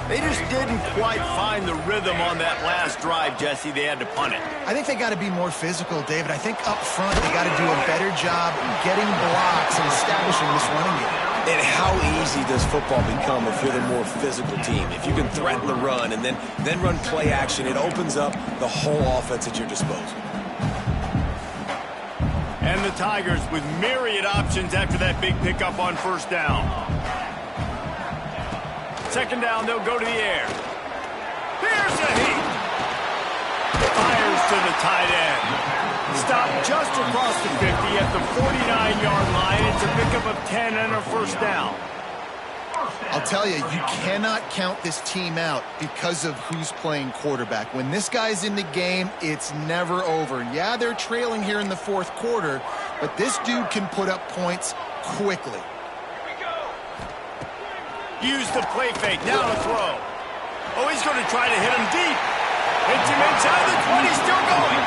They just didn't quite find the rhythm on that last drive, Jesse. They had to punt it. I think they got to be more physical, David. I think up front they got to do a better job getting blocks and establishing this running game. And how easy does football become if you're the more physical team? If you can threaten the run and then run play action, it opens up the whole offense at your disposal. And the Tigers with myriad options after that big pickup on first down. Second down, they'll go to the air. Here's a heat. Fires to the tight end. Stopped just across the 50 at the 49-yard line. It's a pickup of 10 and a first down. I'll tell you, you cannot count this team out because of who's playing quarterback. When this guy's in the game, it's never over. Yeah, they're trailing here in the 4th quarter, but this dude can put up points quickly. Use the play fake. Now to throw. Oh, he's going to try to hit him deep. Hits him inside the 20. Still going.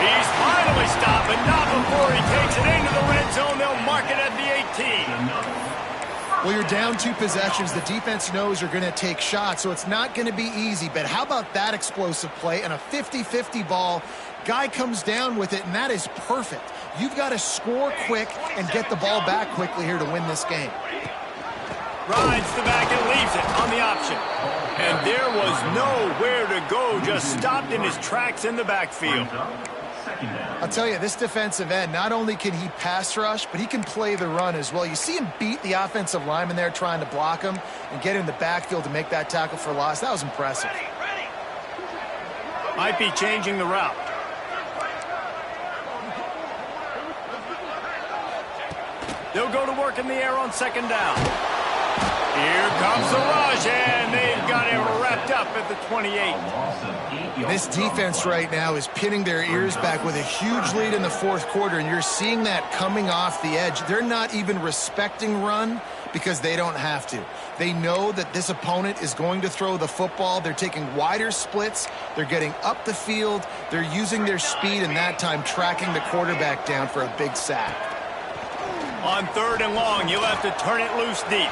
He's finally stopped, but not before he takes it into the red zone. They'll mark it at the 18. Well, you're down 2 possessions. The defense knows you're going to take shots, so it's not going to be easy. But how about that explosive play and a 50-50 ball? Guy comes down with it, and that is perfect. You've got to score quick and get the ball back quickly here to win this game. Rides the back and leaves it on the option. And there was nowhere to go, just stopped in his tracks in the backfield. I'll tell you, this defensive end, not only can he pass rush, but he can play the run as well. You see him beat the offensive lineman there trying to block him and get in the backfield to make that tackle for loss. That was impressive. Might be changing the route. They'll go to work in the air on second down. Here comes the rush, and they've got it wrapped up at the 28. This defense right now is pinning their ears back with a huge lead in the fourth quarter, and you're seeing that coming off the edge. They're not even respecting run because they don't have to. They know that this opponent is going to throw the football. They're taking wider splits. They're getting up the field. They're using their speed, and that time tracking the quarterback down for a big sack. On 3rd and long, you'll have to turn it loose deep.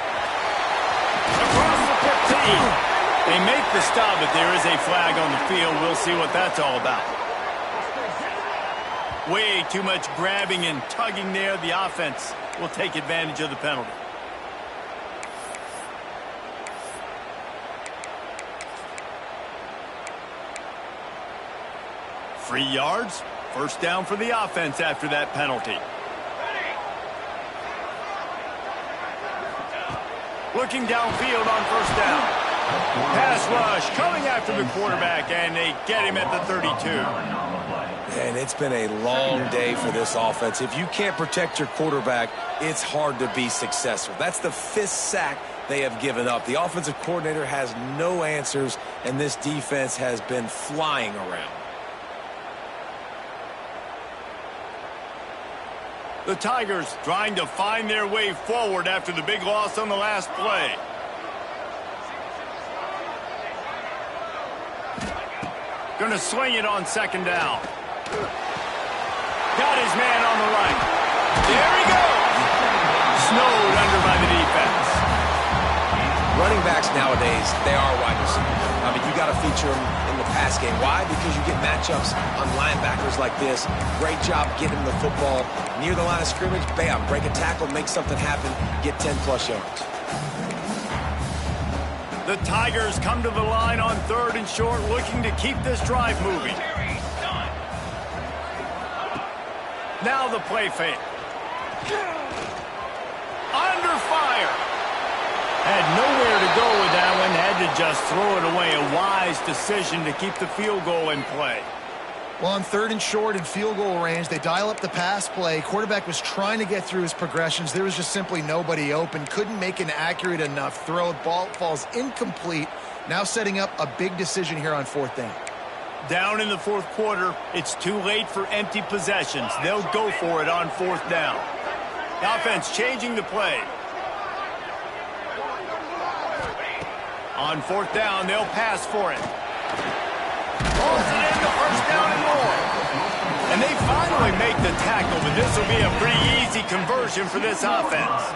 Across the 15. They make the stop, but there is a flag on the field. We'll see what that's all about. Way too much grabbing and tugging there. The offense will take advantage of the penalty. Free yards. First down for the offense after that penalty. Looking downfield on first down. Pass rush coming after the quarterback, and they get him at the 32. And it's been a long day for this offense. If you can't protect your quarterback, it's hard to be successful. That's the 5th sack they have given up. The offensive coordinator has no answers, and this defense has been flying around. The Tigers trying to find their way forward after the big loss on the last play. Going to swing it on 2nd down. Got his man on the right. There he goes. Snowed under by the defense. Running backs nowadays, they are wide receivers. I mean, you got to feature them in the pass game. Why? Because you get matchups on linebackers like this. Great job getting the football near the line of scrimmage. Bam, break a tackle, make something happen, get 10-plus yards. The Tigers come to the line on 3rd and short, looking to keep this drive moving. Now the play fake. Under fire. Had nowhere to go with that one. Had to just throw it away. A wise decision to keep the field goal in play. Well, on 3rd and short in field goal range, they dial up the pass play. Quarterback was trying to get through his progressions. There was just simply nobody open. Couldn't make an accurate enough throw. Ball falls incomplete. Now setting up a big decision here on 4th down. Down in the 4th quarter, it's too late for empty possessions. They'll go for it on 4th down. The offense changing the play. On 4th down, they'll pass for it. Pulls it in the 1st down and more. And they finally make the tackle, but this will be a pretty easy conversion for this offense.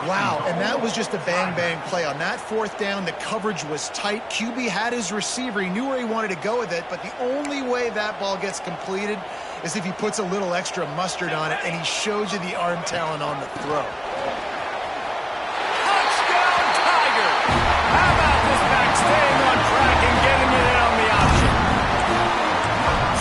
Wow, and that was just a bang-bang play. On that 4th down, the coverage was tight. QB had his receiver. He knew where he wanted to go with it, but the only way that ball gets completed is if he puts a little extra mustard on it, and he shows you the arm talent on the throw. Touchdown, Tigers! How about this back staying on track and getting it in on the option?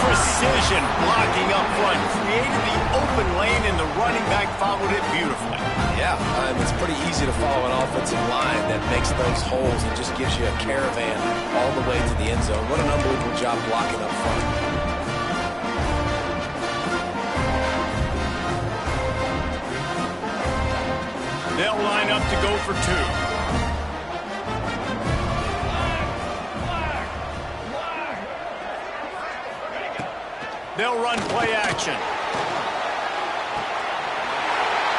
Precision blocking up front, created the open lane, and the running back followed it beautifully. Yeah, it's pretty easy to follow an offensive line that makes those holes and just gives you a caravan all the way to the end zone. What an unbelievable job blocking up front. They'll line up to go for 2. They'll run play action.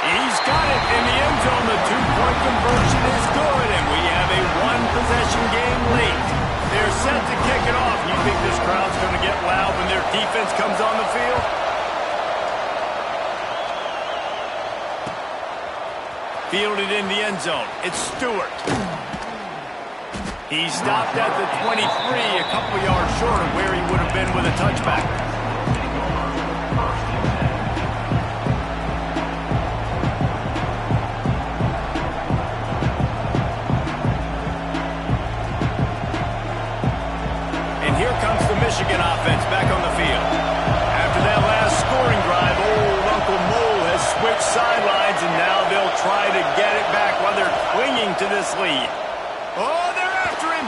He's got it in the end zone. The 2-point conversion is good, and we have a 1-possession game late. They're set to kick it off. You think this crowd's going to get loud when their defense comes on the field? Fielded in the end zone. It's Stewart. He stopped at the 23, a couple yards short of where he would have been with a touchback. Michigan offense back on the field. After that last scoring drive, old Uncle Mole has switched sidelines, and now they'll try to get it back while they're clinging to this lead. Oh, they're after him.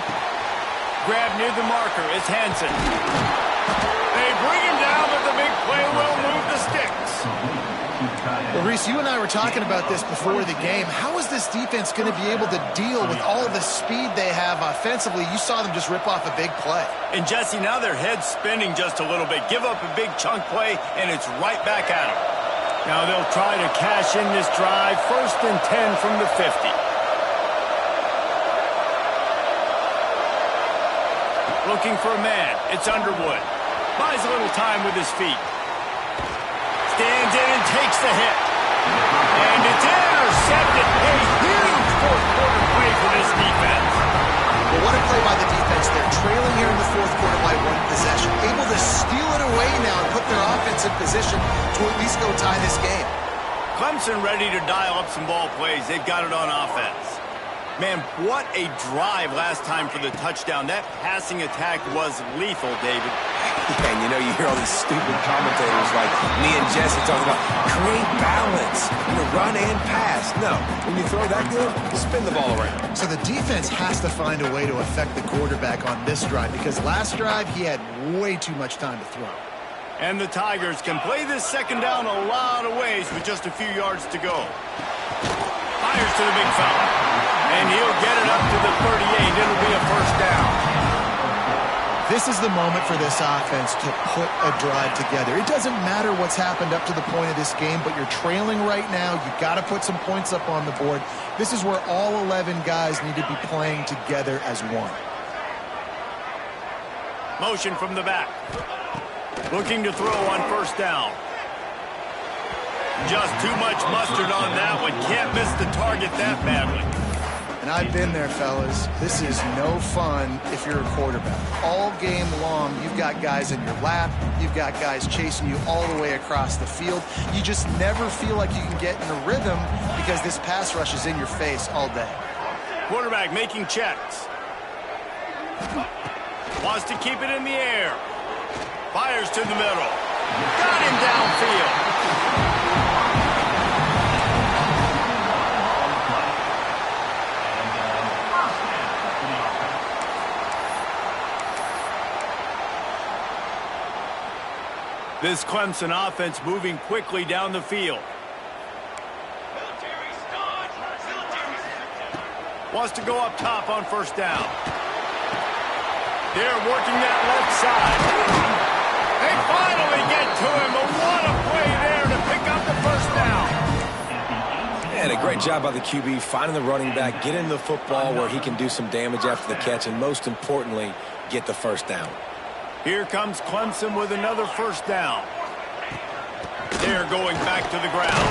Grab near the marker. It's Hansen. They bring him down, but the big play will move the sticks. Well, Reese, you and I were talking about this before the game. How is this defense going to be able to deal with all the speed they have offensively? You saw them just rip off a big play. And, Jesse, now their head's spinning just a little bit. Give up a big chunk play, and it's right back at them. Now they'll try to cash in this drive. 1st and 10 from the 50. Looking for a man. It's Underwood. Buys a little time with his feet. Stands in and takes the hit. And it's intercepted. A huge fourth-quarter play for this defense. Well, what a play by the defense there. Trailing here in the fourth quarter by 1 possession. Able to steal it away now and put their offense in position to at least go tie this game. Clemson ready to dial up some ball plays. They've got it on offense. Man, what a drive last time for the touchdown. That passing attack was lethal, David. Yeah, and you know, you hear all these stupid commentators like me and Jesse talking about create balance, run and pass. No, when you throw that good, spin the ball around. So the defense has to find a way to affect the quarterback on this drive because last drive he had way too much time to throw. And the Tigers can play this second down a lot of ways with just a few yards to go. Fires to the big fella. And he'll get it up to the 38. It'll be a first down. This is the moment for this offense to put a drive together. It doesn't matter what's happened up to the point of this game, but you're trailing right now. You've got to put some points up on the board. This is where all 11 guys need to be playing together as one. Motion from the back. Looking to throw on first down. Just too much mustard on that one. Can't miss the target that badly. And I've been there, fellas. This is no fun if you're a quarterback. All game long, you've got guys in your lap. You've got guys chasing you all the way across the field. You just never feel like you can get in a rhythm because this pass rush is in your face all day. Quarterback making checks. Wants to keep it in the air. Fires to the middle. Got him downfield. This Clemson offense moving quickly down the field. Wants to go up top on first down. They're working that left side. They finally get to him, but what a play there to pick up the first down. And a great job by the QB finding the running back, getting the football where he can do some damage after the catch, and most importantly, get the first down. Here comes Clemson with another first down. They're going back to the ground.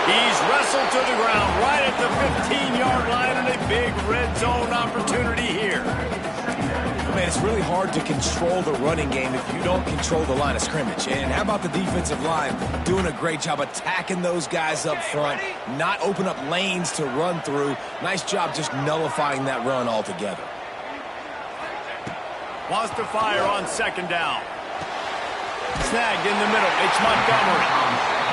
He's wrestled to the ground right at the 15-yard line and a big red zone opportunity here. Man, it's really hard to control the running game if you don't control the line of scrimmage. And how about the defensive line doing a great job attacking those guys up front, not open up lanes to run through. Nice job just nullifying that run altogether. Wants to fire on second down. Snagged in the middle. It's Montgomery.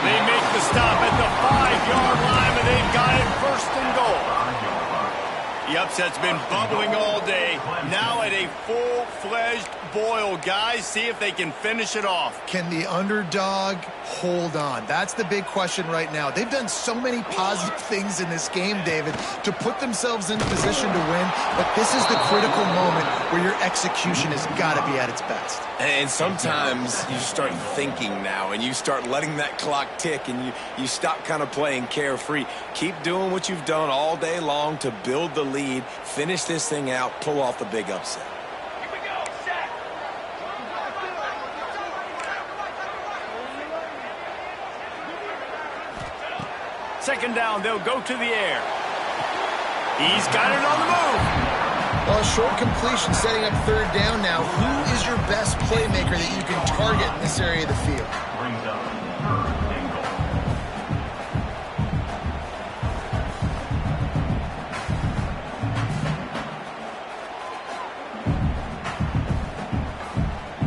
They make the stop at the 5-yard line, and they've got it first and goal. The upset's been bubbling all day. Now at a full-fledged boil. Guys, see if they can finish it off. Can the underdog hold on? That's the big question right now. They've done so many positive things in this game, David, to put themselves in position to win, but this is the critical moment where your execution has got to be at its best. And sometimes you start thinking now, and you start letting that clock tick, and you stop kind of playing carefree. Keep doing what you've done all day long to build the lead, finish this thing out, pull off the big upset. Second down, they'll go to the air. He's got it on the move. Well, a short completion setting up third down now. Who is your best playmaker that you can target in this area of the field? Brings up first and goal.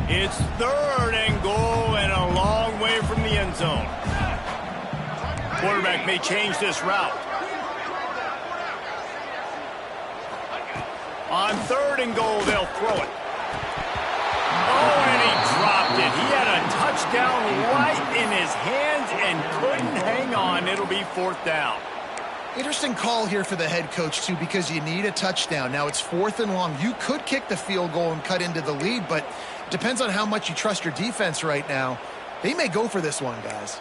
It's third and goal and a long way from the end zone. Quarterback may change this route. On third and goal, they'll throw it. Oh, and he dropped did. He had a touchdown right in his hands and couldn't hang on. It'll be 4th down. Interesting call here for the head coach, too, because you need a touchdown. Now it's 4th and long. You could kick the field goal and cut into the lead, but it depends on how much you trust your defense right now. They may go for this one, guys.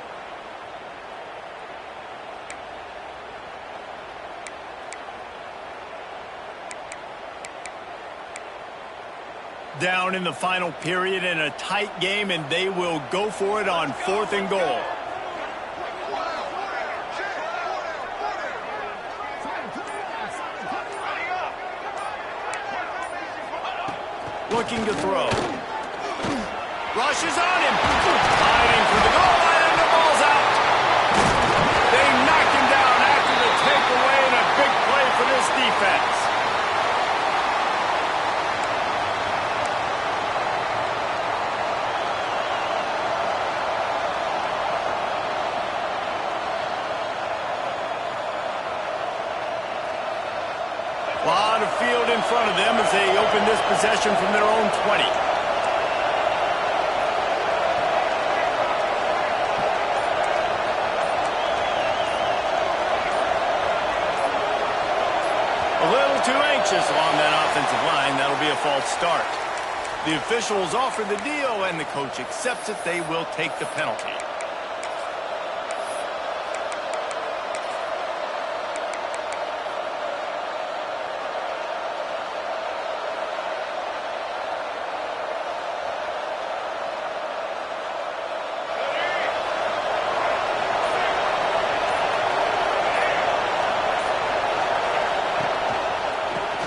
Down in the final period in a tight game, and they will go for it on 4th and goal. Looking to throw. Rushes on him. Fighting for the goal line, and the ball's out. They knocked him down after the takeaway, and a big play for this defense. A lot of field in front of them as they open this possession from their own 20. A little too anxious along that offensive line. That'll be a false start. The officials offer the deal, and the coach accepts it. They will take the penalty.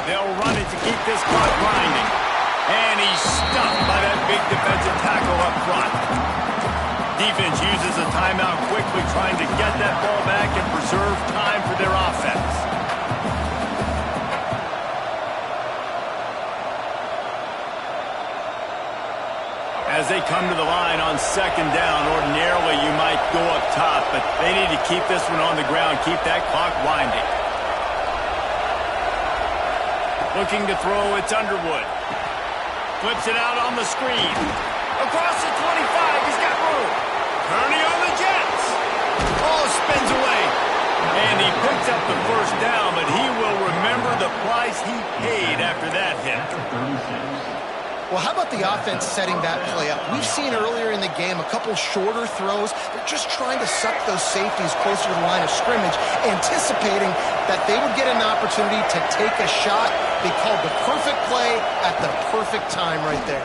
They'll run it to keep this clock grinding. And he's stuffed by that big defensive tackle up front. Defense uses a timeout quickly, trying to get that ball back and preserve time for their offense. As they come to the line on 2nd down, ordinarily you might go up top, but they need to keep this one on the ground, keep that clock winding. Looking to throw, it's Underwood. Flips it out on the screen. Across the 25, he's got room. Kearney on the Jets. Ball spins away. And he picks up the 1st down, but he will remember the price he paid after that hit. Well, how about the offense setting that play up? We've seen earlier in the game a couple shorter throws. They're just trying to suck those safeties closer to the line of scrimmage, anticipating that they would get an opportunity to take a shot. They called the perfect play at the perfect time right there.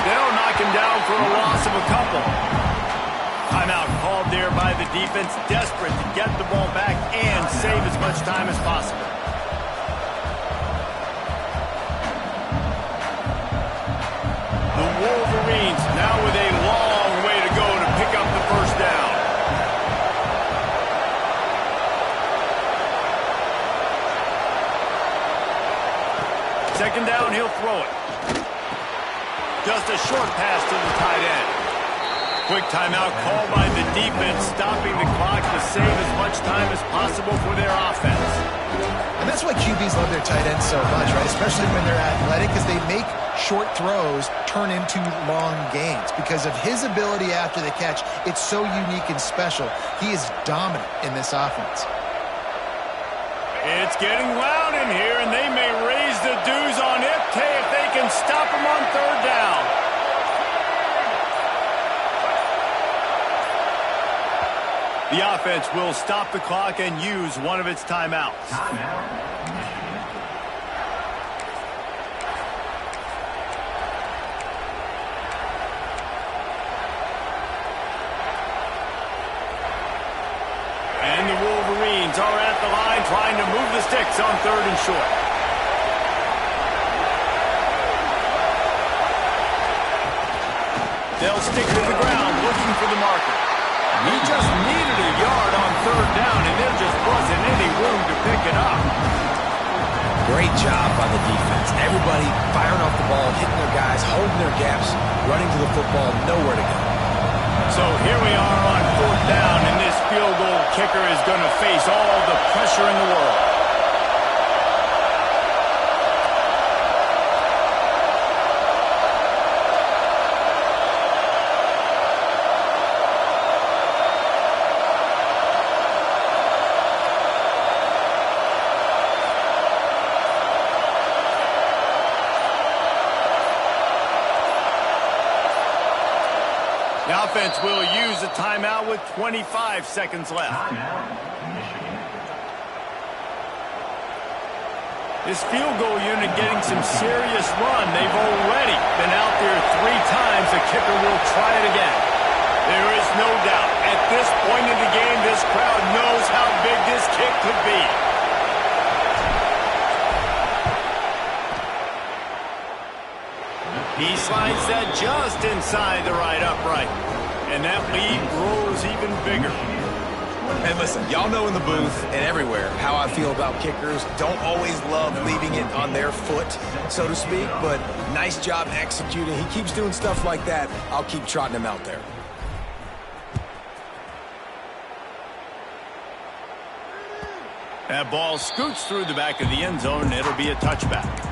They'll knock him down for a loss of a couple. Timeout called there by the defense, desperate to get the ball back and save as much time as possible. The Wolverines now with a long way to go to pick up the 1st down. Second down, he'll throw it. Just a short pass to the tight end. Quick timeout called by the defense, stopping the clock to save as much time as possible for their offense. And that's why QBs love their tight ends so much, right? Especially when they're athletic, because they make short throws turn into long gains. Because of his ability after the catch, it's so unique and special. He is dominant in this offense. It's getting loud in here, and they may raise the dues on Ipte if they can stop him on 3rd down. The offense will stop the clock and use one of its timeouts. And the Wolverines are at the line trying to move the sticks on 3rd and short. They'll stick to the ground looking for the marker. He just needed a yard on 3rd down, and there just wasn't any room to pick it up. Great job by the defense. Everybody firing off the ball, hitting their guys, holding their gaps, running to the football, nowhere to go. So here we are on 4th down, and this field goal kicker is going to face all the pressure in the world. offense will use a timeout with 25 seconds left. Timeout, Michigan. This field goal unit getting some serious run. They've already been out there 3 times. The kicker will try it again. There is no doubt. At this point in the game, this crowd knows how big this kick could be. He slides that just inside the right upright. And that lead grows even bigger. And listen, y'all know in the booth and everywhere how I feel about kickers. Don't always love leaving it on their foot, so to speak, but nice job executing. He keeps doing stuff like that. I'll keep trotting him out there. That ball scoots through the back of the end zone, and it'll be a touchback.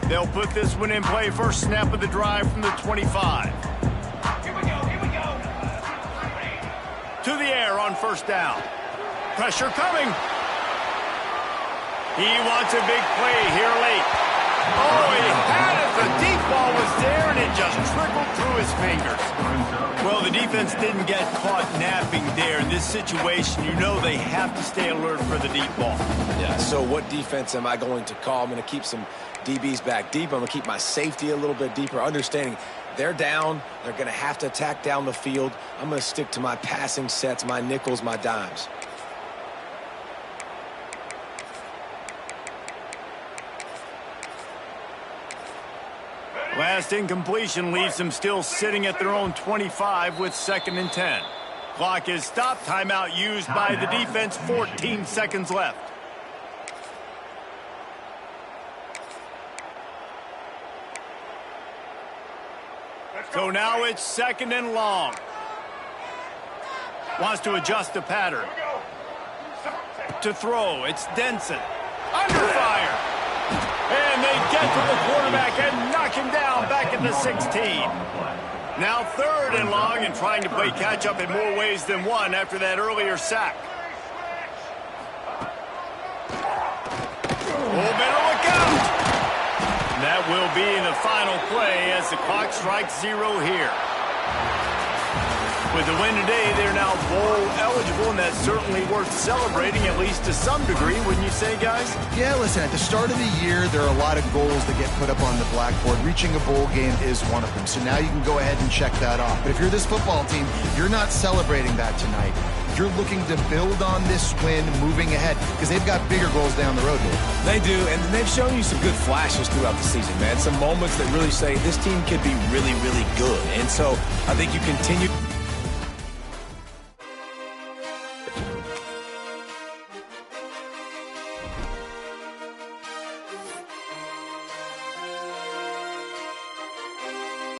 They'll put this one in play. First snap of the drive from the 25. Here we go. To the air on first down. Pressure coming. He wants a big play here late. Oh, he had it. The deep ball was there, and it just trickled through his fingers. Well, the defense didn't get caught napping there. In this situation, you know they have to stay alert for the deep ball. Yeah, so what defense am I going to call? I'm going to keep some DBs back deep. I'm going to keep my safety a little bit deeper, understanding they're down. They're going to have to attack down the field. I'm going to stick to my passing sets, my nickels, my dimes. Last incompletion leaves them still sitting at their own 25 with 2nd and 10. Clock is stopped. Timeout used by the defense. 14 seconds left. So now it's 2nd and long. Wants to adjust the pattern. To throw, it's Denson. Under fire. And they get to the quarterback and knock him down back at the 16. Now 3rd and long, and trying to play catch-up in more ways than one after that earlier sack. Oh, better look out. That will be the final play as the clock strikes 0 here. With the win today, they're now bowl eligible, and that's certainly worth celebrating, at least to some degree, wouldn't you say, guys? Yeah, listen, at the start of the year, there are a lot of goals that get put up on the blackboard. Reaching a bowl game is one of them. So now you can go ahead and check that off. But if you're this football team, you're not celebrating that tonight. You're looking to build on this win moving ahead because they've got bigger goals down the road here. They do, and they've shown you some good flashes throughout the season, man. Some moments that really say this team could be really, really good. And so I think you continue